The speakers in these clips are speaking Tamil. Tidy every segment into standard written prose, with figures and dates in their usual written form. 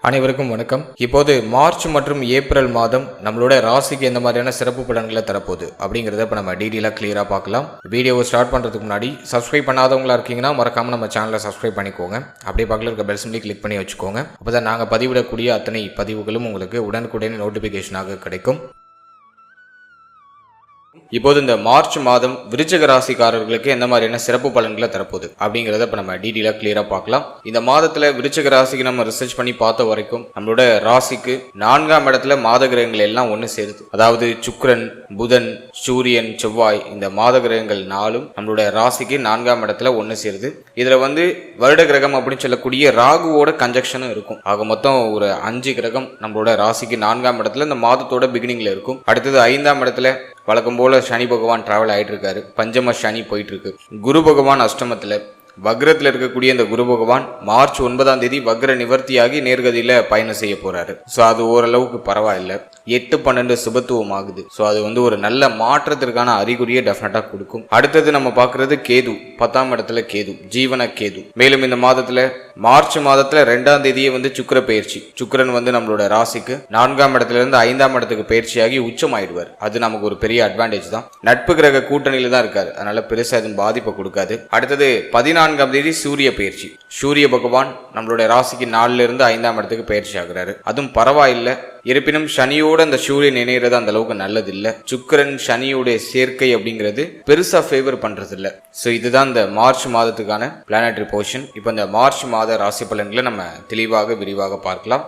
அனைவருக்கும் வணக்கம். இப்போது மார்ச் மற்றும் ஏப்ரல் மாதம் நம்மளோட ராசிக்கு எந்த மாதிரியான சிறப்பு பலன்களை தரப்போகுது அப்படிங்கிறத இப்போ நம்ம டீட்டெயிலாக கிளியராக பார்க்கலாம். வீடியோவை ஸ்டார்ட் பண்ணுறதுக்கு முன்னாடி சப்ஸ்கிரைப் பண்ணாதவங்களா இருக்கீங்கன்னா மறக்காமல் நம்ம சேனலை சப்ஸ்கிரைப் பண்ணிக்கோங்க. அப்படியே பக்கத்தில் இருக்க பெல் சிம்லி கிளிக் பண்ணி வச்சுக்கோங்க. அப்போ தான் நாங்கள் பதிவிடக்கூடிய அத்தனை பதிவுகளும் உங்களுக்கு உடனுக்குடனே நோட்டிஃபிகேஷனாக கிடைக்கும். இப்போது இந்த மார்ச் மாதம் விருச்சிக ராசிக்காரர்களுக்கு எந்த மாதிரியான சிறப்பு பலன்களை தரப்போகுது அப்படிங்கிறத இப்போ நம்ம டீட்டெயிலாக கிளியராக பார்க்கலாம். இந்த மாதத்தில் விருச்சிக ராசிக்கு நம்ம ரிசர்ச் பண்ணி பார்த்த வரைக்கும் நம்மளோட ராசிக்கு 4ஆம் இடத்துல மாத கிரகங்கள் எல்லாம் ஒன்று சேருது. அதாவது சுக்கிரன், புதன், சூரியன், செவ்வாய் இந்த மாத கிரகங்கள் 4ம் நம்மளோட ராசிக்கு 4ஆம் இடத்துல ஒன்று சேருது. இதில் வருட கிரகம் அப்படின்னு சொல்லக்கூடிய ராகுவோட கன்ஜக்ஷனும் இருக்கும். ஆக மொத்தம் ஒரு 5 கிரகம் நம்மளோட ராசிக்கு 4ஆம் இடத்துல இந்த மாதத்தோட பிகினிங்ல இருக்கும். அடுத்தது 5ஆம் இடத்துல வழக்கம் போல சனி பகவான் டிராவல் ஆகிட்டு இருக்காரு. பஞ்சம சனி போயிட்டு இருக்கு. குரு பகவான் அஷ்டமத்தில் வக்ரத்தில் இருக்கக்கூடிய இந்த குரு பகவான் மார்ச் 9ஆம் தேதி வக்ர நிவர்த்தியாகி நேர்கதியில பயணம் செய்ய போறாரு. ஸோ அது ஓரளவுக்கு பரவாயில்லை. 8-12 சுபத்துவம் ஆகுது. ஸோ அது ஒரு நல்ல மாற்றத்திற்கான அறிகுறியை டெஃபினட்டா கொடுக்கும். அடுத்தது நம்ம பார்க்கறது கேது. 10ஆம் இடத்துல கேது, ஜீவன கேது. மேலும் இந்த மாதத்துல மார்ச் மாதத்துல 2ஆம் தேதியே சுக்கிர பயிற்சி. சுக்கிரன் நம்மளோட ராசிக்கு 4ஆம் இடத்துல இருந்து 5ஆம் இடத்துக்கு பயிற்சியாகி உச்சம் ஆயிடுவார். அது நமக்கு ஒரு பெரிய அட்வான்டேஜ் தான். நட்பு கிரக கூட்டணியில தான் இருக்காரு. அதனால பெருசா எதுவும் பாதிப்பை கொடுக்காது. அடுத்தது 14ஆம் தேதி சூரிய பயிற்சி. சூரிய பகவான் நம்மளுடைய ராசிக்கு 4ல இருந்து 5ஆம் இடத்துக்கு பயிற்சி ஆகுறாரு. அதுவும் பரவாயில்லை. இருப்பினும் சனியோட அந்த சூரியன் இணைகிறது அந்த அளவுக்கு நல்லது இல்லை. சுக்கிரன் சனியோட சேர்க்கை அப்படிங்கிறது பெருசா ஃபேவர் பண்றது இல்லை. ஸோ இதுதான் இந்த மார்ச் மாதத்துக்கான பிளானட்டரி பொசிஷன். இப்போ இந்த மார்ச் மாத ராசி பலன்களை நம்ம தெளிவாக விரிவாக பார்க்கலாம்.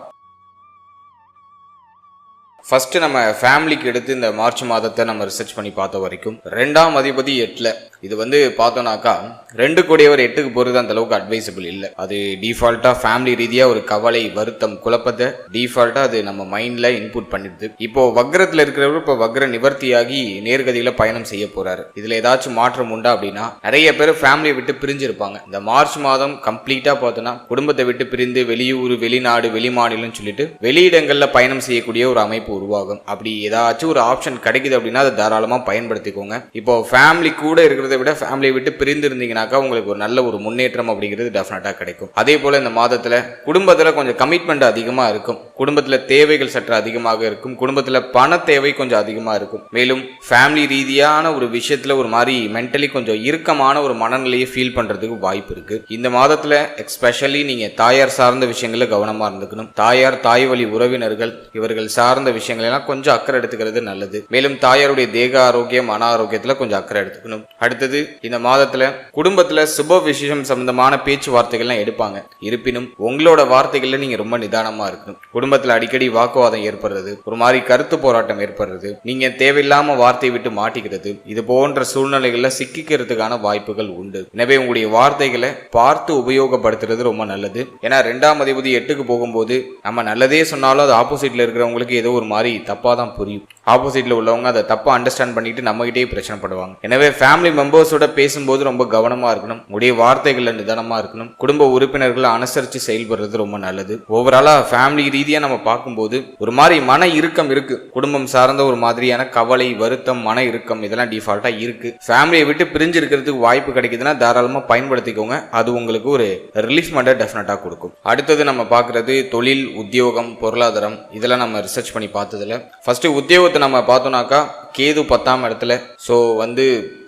ஃபர்ஸ்ட் நம்ம ஃபேமிலிக்கு எடுத்து இந்த மார்ச் மாதத்தை நம்ம ரிசர்ச் பண்ணி பார்த்த வரைக்கும் 2ஆம் அதிபதி 8ல இது பார்த்தோம்னாக்கா 2 கூடியவர் 8க்கு போறது அந்த அளவுக்கு அட்வைசபிள் இல்லை. அது டிஃபால்ட்டா ஃபேமிலி ரீதியா ஒரு கவலை, வருத்தம், குழப்பத்தை டிஃபால்ட்டா அது நம்ம மைண்ட்ல இன்புட் பண்ணிடுது. இப்போ வக்ரத்துல இருக்கிறவர் இப்போ வக்ர நிவர்த்தியாகி நேர்கதியில பயணம் செய்ய போறாரு. இதுல ஏதாச்சும் மாற்றம் உண்டா அப்படின்னா நிறைய பேர் ஃபேமிலியை விட்டு பிரிஞ்சிருப்பாங்க. இந்த மார்ச் மாதம் கம்ப்ளீட்டா பார்த்தோன்னா குடும்பத்தை விட்டு பிரிந்து வெளியூர், வெளிநாடு, வெளிமாநிலம் சொல்லிட்டு வெளியிடங்கள்ல பயணம் செய்யக்கூடிய ஒரு அமைப்பு உருவாகும். அப்படி ஏதாச்சும் ஒரு ஆப்ஷன் கிடைக்குது அப்படின்னா அதை தாராளமா பயன்படுத்திக்கோங்க. இப்போ ஃபேமிலி கூட இருக்கிறத விட ஃபேமிலியை விட்டு பிரிந்து இருந்தீங்கன்னாக்கா உங்களுக்கு ஒரு நல்ல ஒரு முன்னேற்றம் அப்படிங்கிறது டெஃபினட்டா கிடைக்கும். அதே போல இந்த மாதத்துல குடும்பத்துல கொஞ்சம் கமிட்மெண்ட் அதிகமா இருக்கும். குடும்பத்துல தேவைகள் சற்று அதிகமாக இருக்கும். குடும்பத்துல பண தேவை கொஞ்சம் அதிகமா இருக்கும். மேலும் ஃபேமிலி ரீதியான ஒரு விஷயத்துல ஒரு மாதிரி மென்டலி கொஞ்சம் இறுக்கமான ஒரு மனநிலையை ஃபீல் பண்றதுக்கு வாய்ப்பு இருக்கு. இந்த மாதத்துல எஸ்பெஷலி நீங்க தாயார் சார்ந்த விஷயங்கள கவனமா இருந்துக்கணும். தாயார், தாய் வழி உறவினர்கள் இவர்கள் சார்ந்த விஷயங்கள் எல்லாம் கொஞ்சம் அக்கறை எடுத்துக்கிறது நல்லது. மேலும் தாயாருடைய தேக ஆரோக்கியம், மன ஆரோக்கியத்துல கொஞ்சம் அக்கறை எடுத்துக்கணும். அடுத்தது இந்த மாதத்துல குடும்பத்துல சுப விசேஷம் சம்பந்தமான பேச்சுவார்த்தைகள்லாம் எடுப்பாங்க. இருப்பினும் உங்களோட வார்த்தைகள்ல நீங்க ரொம்ப நிதானமா இருக்கணும். குடும்பத்துல அடிக்கடி வாக்குவாதம் ஏற்படுறது, ஒரு மாதிரி கருத்து போராட்டம் ஏற்படுறது, நீங்க தேவையில்லாம வார்த்தையை விட்டு மாட்டிக்கிறது, இது போன்ற சூழ்நிலைகள்ல சிக்கிக்கிறதுக்கான வாய்ப்புகள் உண்டு. எனவே உங்களுடைய வார்த்தைகளை பார்த்து உபயோகப்படுத்துறது ரொம்ப நல்லது. ஏன்னா 2ஆம் அதிபதி 8க்கு போகும்போது நம்ம நல்லதே சொன்னாலும் அது ஆப்போசிட்ல இருக்கிறவங்களுக்கு ஏதோ ஒரு மாதிரி தப்பா தான் புரியும். ஆப்போசிட்ல உள்ளவங்க அதை தப்பா அண்டர்ஸ்டாண்ட் பண்ணிட்டு நம்ம கிட்டே பிரச்சனை படுவாங்க. எனவே ஃபேமிலி மெம்பர்ஸோட பேசும்போது ரொம்ப கவனமா இருக்கணும். உடைய வார்த்தைகள்ல நிதானமா இருக்கணும். குடும்ப உறுப்பினர்களை அனுசரிச்சு செயல்படுறது ரொம்ப நல்லது. ஓவராலா ஃபேமிலி ரீதியா நம்ம பார்க்கும்போது ஒரு மாதிரி மன இறுக்கம் இருக்கு. குடும்பம் சார்ந்த ஒரு மாதிரியான கவலை, வருத்தம், மன இறுக்கம் இதெல்லாம் டிஃபால்ட்டா இருக்கு. ஃபேமிலியை விட்டு பிரிஞ்சு இருக்கிறதுக்கு வாய்ப்பு கிடைக்குதுன்னா தாராளமா பயன்படுத்திக்கோங்க. அது உங்களுக்கு ஒரு ரிலீஃப்மெண்ட்டை டெஃபினட்டா கொடுக்கும். அடுத்தது நம்ம பார்க்கறது தொழில், உத்தியோகம், பொருளாதாரம். இதெல்லாம் நம்ம ரிசர்ச் பண்ணி பார்த்ததுல ஃபர்ஸ்ட் உத்தியோகத்தை நம்ம பார்த்தோம்னாக்கா கேது 10ஆம் இடத்துல. ஸோ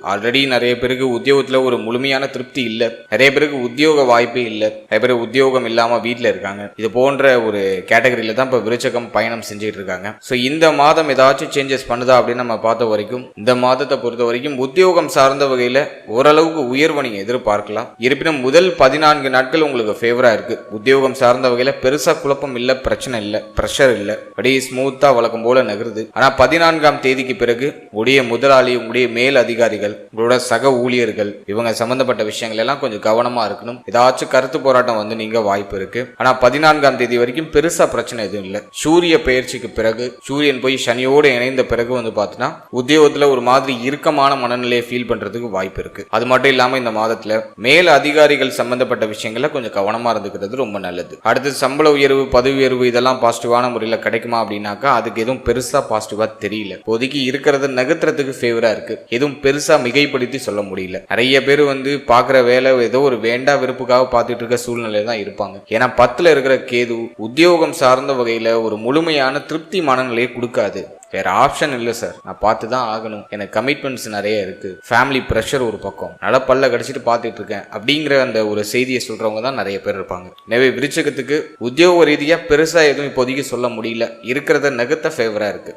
ஆல்ரெடி நிறைய பேருக்கு உத்தியோகத்துல ஒரு முழுமையான திருப்தி இல்லை. நிறைய பேருக்கு உத்தியோக வாய்ப்பே இல்லை. நிறைய பேர் உத்தியோகம் இல்லாம வீட்டில் இருக்காங்க. இது போன்ற ஒரு கேட்டகரியில தான் இப்போ விருச்சகம் பயணம் செஞ்சுட்டு இருக்காங்க. ஸோ இந்த மாதம் ஏதாச்சும் சேஞ்சஸ் பண்ணுதா அப்படின்னு நம்ம பார்த்த வரைக்கும் இந்த மாதத்தை பொறுத்த வரைக்கும் உத்தியோகம் சார்ந்த வகையில ஓரளவுக்கு உயர்வை நீங்க எதிர்பார்க்கலாம். இருப்பினும் முதல் 14 நாட்கள் உங்களுக்கு ஃபேவரா இருக்கு. உத்தியோகம் சார்ந்த வகையில பெருசா குழப்பம் இல்லை, பிரச்சனை இல்லை, ப்ரெஷர் இல்லை, அப்படியே ஸ்மூத்தா வழக்கம் போல நகருது. ஆனா 14ஆம் தேதிக்கு பிறகு உடைய முதலாளி, உங்களுடைய மேல் அதிகாரிகள், உங்களோட சக ஊழியர்கள் இவங்க சம்பந்தப்பட்ட விஷயங்கள் எல்லாம் கொஞ்சம் கவனமா இருக்கணும். ஏதாச்சும் கருத்து போராட்டம் நீங்க வாய்ப்பு இருக்கு. ஆனா 14ஆம் தேதி வரைக்கும் பெருசா பிரச்சனை எதுவும் இல்லை. சூரிய பெயர்ச்சிக்கு பிறகு சூரியன் போய் சனியோடு இணைந்த பிறகு பார்த்தீங்கன்னா உத்தியோகத்துல ஒரு மாதிரி இறுக்கமான மனநிலையை ஃபீல் பண்றதுக்கு வாய்ப்பு இருக்கு. அது மட்டும் இல்லாம இந்த மாதத்துல மேல் அதிகாரிகள் சம்பந்தப்பட்ட விஷயங்கள்ல கொஞ்சம் கவனமா இருந்துக்கிறது ரொம்ப நல்லது. அடுத்து சம்பள உயர்வு, பதவி உயர்வு இதெல்லாம் பாசிட்டிவான முறையில் கிடைக்குமா அப்படின்னாக்கா அதுக்கு எதுவும் பெருசா பாசிட்டிவா தெரியல. இப்போதைக்கு இருக்கிறது நகர்த்துறதுக்கு ஃபேவரா இருக்கு. எதுவும் பெருசா மிகைப்படுத்தி சொல்ல முடியல. நிறைய பேர் வந்து பாக்குற வேலை ஏதோ ஒரு வேண்டா வெறுப்புக்காக பார்த்துட்டு இருக்க சூழ்நிலை தான் இருப்பாங்க. ஏன்னா 10ல இருக்கிற கேது உத்தியோகம் சார்ந்த வகையில ஒரு முழுமையான திருப்தி மனநிலையை கொடுக்காது. வேற ஆப்ஷன் இல்லை சார், நான் பார்த்து தான் ஆகணும், எனக்கு கமிட்மெண்ட்ஸ் நிறைய இருக்கு, ஃபேமிலி ப்ரெஷர் ஒரு பக்கம், நல்ல பல்ல கடிச்சிட்டு பார்த்துட்டு இருக்கேன் அப்படிங்கிற அந்த ஒரு செய்தியை சொல்றவங்க தான் நிறைய பேர் இருப்பாங்க. எனவே விருச்சிகத்துக்கு உத்தியோக ரீதியா பெருசா எதுவும் இப்போதைக்கு சொல்ல முடியல, இருக்கிறத நெகத்த ஃபேவரா இருக்கு.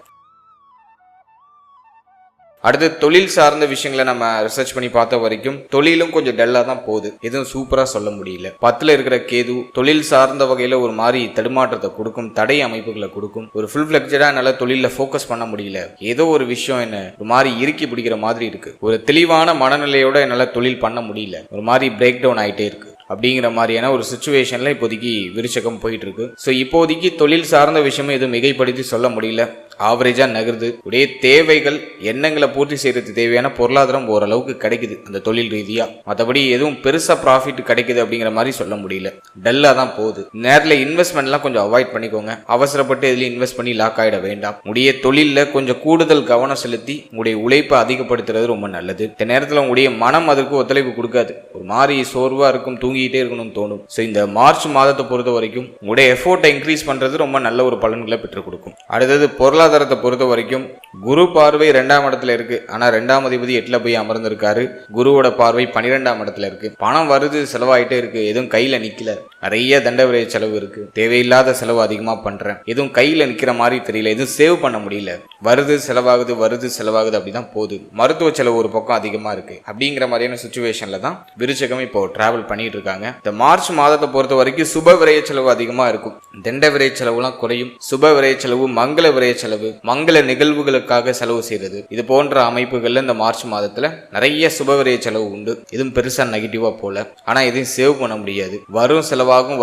அடுத்து தொழில் சார்ந்த விஷயங்களை நம்ம ரிசர்ச் பண்ணி பார்த்த வரைக்கும் தொழிலும் கொஞ்சம் டல்லா தான் போகுது, எதுவும் சூப்பரா சொல்ல முடியல. 10ல இருக்கிற கேது தொழில் சார்ந்த வகையில ஒரு மாதிரி தடுமாற்றத்தை கொடுக்கும், தடை அமைப்புகளை கொடுக்கும். ஒரு ஃபுல் ஃபிளெக்ஜடா என்னால தொழில ஃபோக்கஸ் பண்ண முடியல, ஏதோ ஒரு விஷயம் என்ன ஒரு மாதிரி இறுக்கி பிடிக்கிற மாதிரி இருக்கு, ஒரு தெளிவான மனநிலையோட என்னால தொழில் பண்ண முடியல, ஒரு மாதிரி பிரேக் டவுன் ஆயிட்டே இருக்கு அப்படிங்கிற மாதிரியான ஒரு சிச்சுவேஷன்ல இப்போதைக்கு விருச்சகம் போயிட்டு இருக்கு. ஸோ இப்போதைக்கு தொழில் சார்ந்த விஷயமும் எதுவும் மிகைப்படுத்தி சொல்ல முடியல, ஆவரேஜா நகருது. உடைய தேவைகள் எண்ணங்களை பூர்த்தி செய்யறது தேவையான பொருளாதாரம் ஓரளவுக்கு கிடைக்குது அந்த தொழில் ரீதியா. மற்றபடி எதுவும் பெருசா ப்ராஃபிட் கிடைக்குது அப்படிங்கிற மாதிரி சொல்ல முடியல, டல்லா தான் போகுது. நேரில் இன்வெஸ்ட்மெண்ட்லாம் கொஞ்சம் அவாய்ட் பண்ணிக்கோங்க, அவசரப்பட்டு எதுலையும் இன்வெஸ்ட் பண்ணி லாக் ஆகிட வேண்டாம். உடைய தொழில கொஞ்சம் கூடுதல் கவனம் செலுத்தி உங்களுடைய உழைப்பை அதிகப்படுத்துறது ரொம்ப நல்லது. இந்த நேரத்தில் உங்களுடைய மனம் அதற்கு ஒத்துழைப்பு கொடுக்காது, ஒரு மாதிரி சோர்வா இருக்கும், தூங்கிட்டே இருக்கணும்னு தோணும். ஸோ இந்த மார்ச் மாதத்தை பொறுத்த வரைக்கும் உங்களுடைய எஃபோர்ட்டை இன்க்ரீஸ் பண்றது ரொம்ப நல்ல ஒரு பலன்களை பெற்றுக் கொடுக்கும். அடுத்தது பொருளாதாரத்தை பொறுத்த வரைக்கும் குரு பார்வை 2ஆம் இடத்துல இருக்கு, ஆனா 2ஆம் அதிபதி 8ல போய் அமர்ந்திருக்காரு. குருவோட பார்வை 12ஆம் இடத்துல இருக்கு. பணம் வருது, செலவாயிட்டே இருக்கு, எதுவும் கையில நிக்கல, நிறைய தண்ட விரை செலவு இருக்கு, தேவையில்லாத செலவு அதிகமா பண்றேன், எதுவும் கையில நிக்கிற மாதிரி தெரியல, எதுவும் சேவ் பண்ண முடியல, வருது செலவாகுது வருது செலவாகுது அப்படிதான் போகுது. மருத்துவ செலவு ஒரு பக்கம் அதிகமா இருக்கு அப்படிங்கிற மாதிரியான சிச்சுவேஷன்ல தான் விருச்சகம் இப்போ டிராவல் பண்ணிட்டு இருக்காங்க. இந்த மார்ச் மாதத்தை பொறுத்த வரைக்கும் சுப விரைய செலவு அதிகமா இருக்கும், தண்ட விரை செலவுலாம் குறையும். சுப விரைய செலவு, மங்கள விரைய செலவு, மங்கள நிகழ்வுகளுக்காக செலவு செய்யறது, இது போன்ற அமைப்புகள்ல இந்த மார்ச் மாதத்துல நிறைய சுப விரைய செலவு உண்டு. இதுவும் பெருசா நெகட்டிவா போல, ஆனா எதையும் சேவ் பண்ண முடியாது, வரும் செலவாகும்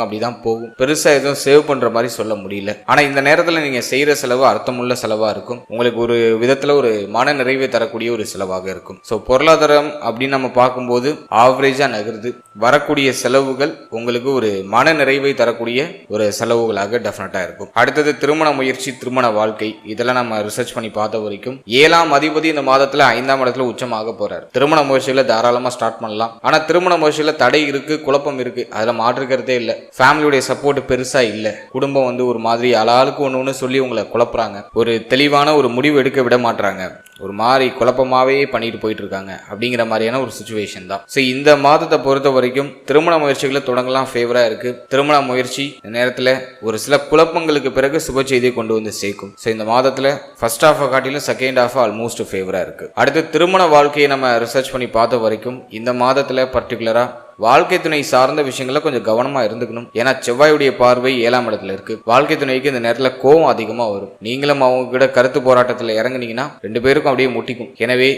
அப்படிதான் போகும். பெருசா எதுவும் சேவ் பண்ற மாதிரி சொல்ல முடியல. ஆனா இந்த நேரத்துல நீங்க செய்யற செலவு அர்த்தமுள்ள செலவா இருக்கும், உங்களுக்கு ஒரு விதத்துல ஒரு மன நிறைவை தரக்கூடிய ஒரு செலவாக இருக்கும். சோ பொருளாதாரம் அப்படின்னு நம்ம பார்க்கும்போது ஆவரேஜா நகருது. வரக்கூடிய செலவுகள் உங்களுக்கு ஒரு மன நிறைவை தரக்கூடிய ஒரு செலவுகளாக டெஃபினட்டா இருக்கும். அடுத்தது திருமண முயற்சி, திருமண வாழ்க்கை, இதெல்லாம் நம்ம ரிசர்ச் பண்ணி பார்த்த வரைக்கும் 7ஆம் அதிபதி இந்த மாதத்துல 5ஆம் இடத்துல உச்சமாக போறாரு. திருமண முயற்சியில தாராளமா ஸ்டார்ட் பண்ணலாம். ஆனா திருமண முயற்சியில தடை இருக்கு, குழப்பம் இருக்கு, அதுல மாற்றுக்கிறதே இல்ல. ஃபேமிலியுடைய சப்போர்ட் பெருசா இல்ல, குடும்பம் வந்து ஒரு மாதிரி ஆளாளுக்கு ஒண்ணு சொல்லி உங்களை குழப்புறாங்க, ஒரு தெளிவான ஒரு முடிவு எடுக்க விட மாட்டாங்க, ஒரு மாதிரி குழப்பமாவே பண்ணிட்டு போயிட்டு இருக்காங்க அப்படிங்கிற மாதிரியான ஒரு சிச்சுவேஷன் தான். ஸோ இந்த மாதத்தை பொறுத்த வரைக்கும் திருமண முயற்சிகளை தொடங்கலாம், ஃபேவரா இருக்கு. திருமண முயற்சி இந்த நேரத்தில் ஒரு சில குழப்பங்களுக்கு பிறகு சுப செய்தியை கொண்டு வந்து சேர்க்கும். ஸோ இந்த மாதத்தில் ஃபர்ஸ்ட் ஹாஃபை காட்டிலும் செகண்ட் ஹாஃப் ஆல்மோஸ்ட் ஃபேவரா இருக்கு. அடுத்து திருமண வாழ்க்கையை நம்ம ரிசர்ச் பண்ணி பார்த்த வரைக்கும் இந்த மாதத்தில் பர்டிகுலரா வாழ்க்கை துணை சார்ந்த விஷயங்கள கொஞ்சம் கவனமா இருந்துக்கணும். ஏன்னா செவ்வாயுடைய பார்வை 7ஆம் இடத்துல இருக்கு. வாழ்க்கை துணைக்கு இந்த நேரத்துல கோவம் அதிகமா வரும். நீங்களும் அவங்க கிட்ட கருத்து போராட்டத்துல இறங்குனீங்கன்னா 2 பேருக்கும் அப்படியே முட்டிக்கும். எனவே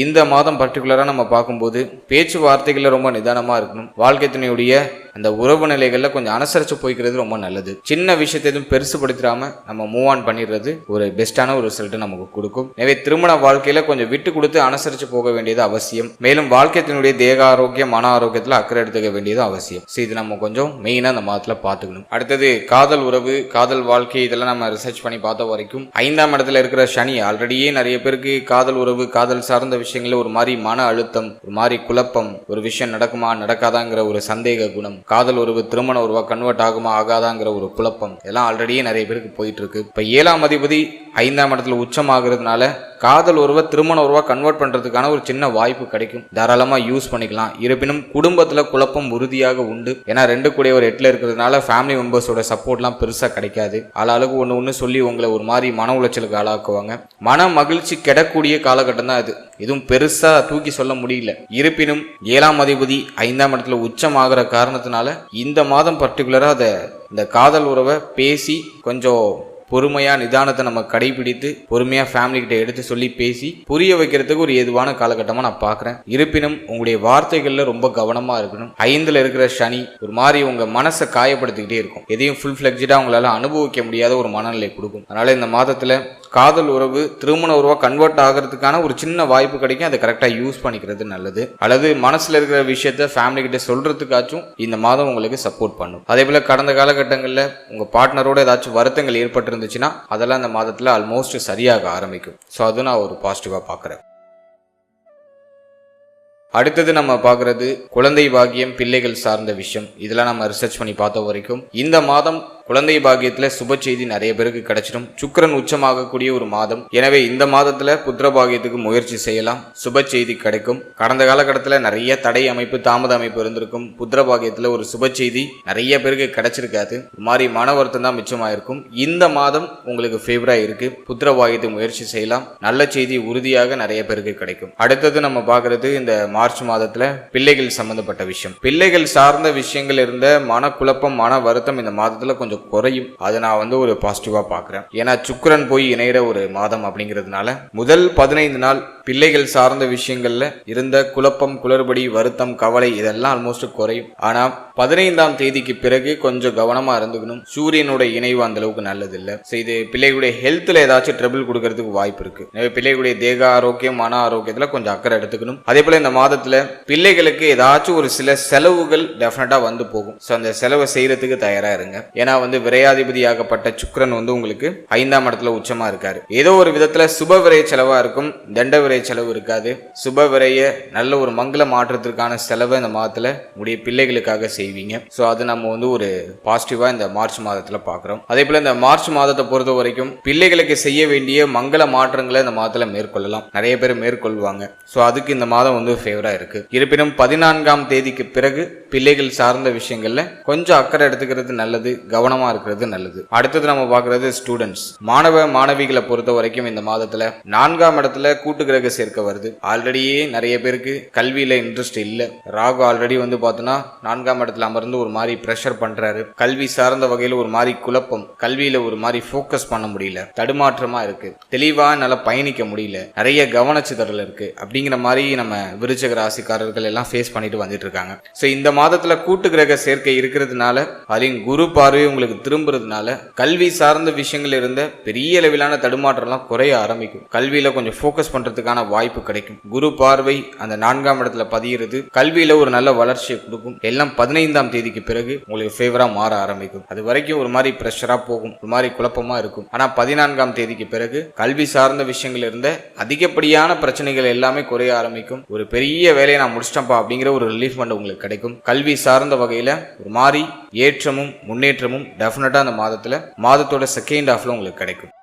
இந்த மாதம் பர்டிகுலரா நம்ம பார்க்கும்போது பேச்சுவார்த்தைகள்ல ரொம்ப நிதானமா இருக்கணும். வாழ்க்கை துணையுடைய அந்த உறவு நிலைகள்ல கொஞ்சம் அனுசரிச்சு போய்க்கிறது ரொம்ப நல்லது. சின்ன விஷயத்தை எதுவும் பெருசுபடுத்தாம நம்ம மூவ் ஆன் பண்ணிடுறது ஒரு பெஸ்டான ஒரு ரிசல்ட் நமக்கு கொடுக்கும். எனவே திருமண வாழ்க்கையில கொஞ்சம் விட்டு கொடுத்து அனுசரிச்சு போக வேண்டியது அவசியம். மேலும் வாழ்க்கை துணையுடைய தேக ஆரோக்கியம், மன ஆரோக்கியத்துல அக்கறை எடுத்துக்க வேண்டியது அவசியம். இது நம்ம கொஞ்சம் மெயினா அந்த மாதத்துல பாத்துக்கணும். அடுத்தது காதல் உறவு, காதல் வாழ்க்கை, இதெல்லாம் நம்ம ரிசர்ச் பண்ணி பார்த்த வரைக்கும் 5ஆம் இடத்துல இருக்கிற சனி ஆல்ரெடியே நிறைய பேருக்கு காதல் உறவு, காதல் சார்ந்த விஷயங்கள்ல ஒரு மாதிரி மன அழுத்தம், ஒரு மாதிரி குழப்பம், ஒரு விஷயம் நடக்குமா நடக்காதாங்கிற ஒரு சந்தேக குணம், காதல் உறவு திருமண உறவா கன்வெர்ட் ஆகுமா ஆகாதாங்கிற ஒரு குழப்பம், இதெல்லாம் ஆல்ரெடியே நிறைய பேருக்கு போயிட்டு இருக்கு. இப்ப 7ஆம் அதிபதி 5ஆம் இடத்துல உச்சம் ஆகுறதுனால காதல் உறவை திருமண உறவா கன்வெர்ட் பண்றதுக்கான ஒரு சின்ன வாய்ப்பு கிடைக்கும், தாராளமா யூஸ் பண்ணிக்கலாம். இருப்பினும் குடும்பத்துல குழப்பம் உறுதியாக உண்டு. ஏன்னா 2 கூடியவர் 8ல இருக்கிறதுனால ஃபேமிலி மெம்பர்ஸோட சப்போர்ட்லாம் பெருசா கிடைக்காது. ஆளாளுக்கு ஒண்ணு சொல்லி உங்களை ஒரு மாதிரி மன உளைச்சலுக்கு ஆளாக்குவாங்க. மன மகிழ்ச்சி கெடக்கூடிய காலகட்டம் தான் இது. இதுவும் பெருசா தூக்கி சொல்ல முடியல. இருப்பினும் 7ஆம் அதிபதி 5ஆம் இடத்துல உச்சம் ஆகிற காரணத்தினால இந்த மாதம் பர்டிகுலரா இந்த காதல் உறவை பேசி கொஞ்சம் பொறுமையா நிதானத்தை நம்ம கடைபிடித்து பொறுமையா ஃபேமிலி கிட்ட எடுத்து சொல்லி பேசி புரிய வைக்கிறதுக்கு ஒரு ஏதுவான காலகட்டமா நான் பாக்குறேன். இருப்பினும் உங்களுடைய வார்த்தைகள்ல ரொம்ப கவனமா இருக்கணும். 5ல இருக்கிற சனி ஒரு மாதிரி உங்க மனசை காயப்படுத்திக்கிட்டே இருக்கும். எதையும் ஃபுல் ஃபிளெக்ஜடா உங்களால அனுபவிக்க முடியாத ஒரு மனநிலை கொடுக்கும். அதனால இந்த மாதத்துல காதல் உறவு திருமண உறவா கன்வெர்ட் ஆகிறதுக்கான ஒரு சின்ன வாய்ப்பு கிடைக்கும். அதை கரெக்டா யூஸ் பண்ணிக்கிறது நல்லது. அல்லது மனசுல இருக்கிற விஷயத்த ஃபேமிலி கிட்ட சொல்றதுக்காச்சும் இந்த மாதம் உங்களுக்கு சப்போர்ட் பண்ணும். அதே போல கடந்த காலகட்டங்களில் உங்க பார்ட்னரோட ஏதாச்சும் வருத்தங்கள் ஏற்பட்டு இருந்துச்சுன்னா அதெல்லாம் இந்த மாதத்துல ஆல்மோஸ்ட் சரியாக ஆரம்பிக்கும். ஸோ அது நான் ஒரு பாசிட்டிவா பாக்குறேன். அடுத்தது நம்ம பார்க்கறது குழந்தை பாக்கியம், பிள்ளைகள் சார்ந்த விஷயம். இதெல்லாம் நம்ம ரிசர்ச் பண்ணி பார்த்த வரைக்கும் இந்த மாதம் குழந்தை பாக்கியத்துல சுப செய்தி நிறைய பேருக்கு கிடைச்சிடும். சுக்கிரன் உச்சமாகக்கூடிய ஒரு மாதம். எனவே இந்த மாதத்துல புத்திர பாக்கியத்துக்கு முயற்சி செய்யலாம், சுப செய்தி கிடைக்கும். கடந்த காலகட்டத்துல நிறைய தடை அமைப்பு, தாமத அமைப்பு இருந்திருக்கும். புத்திர பாக்கியத்துல ஒரு சுப செய்தி நிறைய பேருக்கு கிடைச்சிருக்காது. இது மாதிரி மன வருத்தம் தான் மிச்சமாயிருக்கும். இந்த மாதம் உங்களுக்கு ஃபேவரா இருக்கு, புத்திர பாக்கியத்துக்கு முயற்சி செய்யலாம். நல்ல செய்தி உறுதியாக நிறைய பேருக்கு கிடைக்கும். அடுத்தது நம்ம பார்க்கறது இந்த மார்ச் மாதத்துல பிள்ளைகள் சம்பந்தப்பட்ட விஷயம். பிள்ளைகள் சார்ந்த விஷயங்கள் இருந்த மனக்குழப்பம், மன வருத்தம் இந்த மாதத்துல கொஞ்சம் குறையும். அதை நான் ஒரு பாசிட்டிவா பாக்குறேன். ஏன்னா சுக்கிரன் போய் இணைகிற ஒரு மாதம் அப்படிங்கிறதுனால முதல் 15 நாள் பிள்ளைகள் சார்ந்த விஷயங்கள்ல இருந்த குழப்பம், குளறுபடி, வருத்தம், கவலை இதெல்லாம் ஆல்மோஸ்ட் குறையும். ஆனா 15ஆம் தேதிக்கு பிறகு கொஞ்சம் கவனமா இருந்துக்கணும். சூரியனோட இணைவு அந்த அளவுக்கு நல்லது இல்ல. இது பிள்ளைகளுடைய ஹெல்த்ல ஏதாச்சும் ட்ரபிள் கொடுக்கறதுக்கு வாய்ப்பு இருக்கு. பிள்ளைகளுடைய தேக ஆரோக்கியம், மன ஆரோக்கியத்துல கொஞ்சம் அக்கறை எடுத்துக்கணும். அதே போல இந்த மாதத்துல பிள்ளைகளுக்கு ஏதாச்சும் ஒரு சில செலவுகள் டெஃபினட்டா வந்து போகும். அந்த செலவை செய்யறதுக்கு தயாரா இருங்க. ஏன்னா விரையாதிபதியாகப்பட்ட சுக்கிரன் உங்களுக்கு 5ஆம் இடத்துல உச்சமா இருக்காரு. ஏதோ ஒரு விதத்துல சுப விரைய செலவா இருக்கும், தண்ட விரைய செலவு இருக்காது. சுப விரைய நல்ல ஒரு மங்கள மாற்றத்திற்கான செலவை இந்த மாதத்துல உடைய பிள்ளைகளுக்காக செய்வீங்க. சோ அது நம்ம ஒரு பாசிட்டிவா இந்த மார்ச் மாதத்துல பாக்குறோம். அதே போல இந்த மார்ச் மாதத்தை பொறுத்த வரைக்கும் பிள்ளைகளுக்கு செய்ய வேண்டிய மங்கள மாற்றங்களை இந்த மாதத்துல மேற்கொள்ளலாம். நிறைய பேர் மேற்கொள்வாங்க. சோ அதுக்கு இந்த மாதம் ஃபேவரா இருக்கு. இருப்பினும் 14ஆம் தேதிக்கு பிறகு பிள்ளைகள் சார்ந்த விஷயங்கள்ல கொஞ்சம் அக்கறை எடுத்துக்கிறது நல்லது, கவனமா இருக்கிறது நல்லது. அடுத்தது நம்ம பார்க்கிறது ஸ்டூடெண்ட்ஸ், மாணவ மாணவிகளை பொறுத்த வரைக்கும் இந்த மாதத்துல 4ஆம் இடத்துல கூட்டு கிரக சேர்க்க வருது. ஆல்ரெடியே நிறைய பேருக்கு கல்வியில இன்ட்ரெஸ்ட் இல்ல. ராகு ஆல்ரெடி பார்த்தோன்னா 4ஆம் இடத்துல அமர்ந்து ஒரு மாதிரி பிரஷர் பண்றாரு. கல்வி சார்ந்த வகையில ஒரு மாதிரி குழப்பம், கல்வியில ஒரு மாதிரி போக்கஸ் பண்ண முடியல, தடுமாற்றமா இருக்கு, தெளிவா என்னால பயணிக்க முடியல, நிறைய கவனச்சிதறல் இருக்கு அப்படிங்கிற மாதிரி நம்ம விருச்சிக ராசிக்காரர்கள் எல்லாம் ஃபேஸ் பண்ணிட்டு வந்துட்டு இருக்காங்க. சோ இந்த மாதத்துல கூட்டு கிரக சேர்க்கை இருக்கிறதுனால, அதையும் குரு பார்வை உங்களுக்கு திரும்புறதுனால கல்வி சார்ந்த விஷயங்கள் இருந்த பெரிய அளவிலான தடுமாற்றம்லாம் குறைய ஆரம்பிக்கும். கல்வியில கொஞ்சம் போக்கஸ் பண்றதுக்கான வாய்ப்பு கிடைக்கும். குரு பார்வை அந்த 4ஆம் இடத்துல பதிகிறது கல்வியில ஒரு நல்ல வளர்ச்சியை கொடுக்கும். எல்லாம் 15ஆம் தேதிக்கு பிறகு உங்களுக்கு ஃபேவரா மாற ஆரம்பிக்கும். அது வரைக்கும் ஒரு மாதிரி பிரஷரா போகும், ஒரு மாதிரி குழப்பமா இருக்கும். ஆனா 14ஆம் தேதிக்கு பிறகு கல்வி சார்ந்த விஷயங்கள் இருந்த அதிகப்படியான பிரச்சனைகள் எல்லாமே குறைய ஆரம்பிக்கும். ஒரு பெரிய வேலையை நான் முடிச்சிட்டேன்ப்பா அப்படிங்கிற ஒரு ரிலீஃப் உங்களுக்கு கிடைக்கும். கல்வி சார்ந்த வகையில ஒரு மாதிரி ஏற்றமும் முன்னேற்றமும் டெஃபினட்டா அந்த மாதத்தோட செகண்ட் ஹாஃப்ல உங்களுக்கு கிடைக்கும்.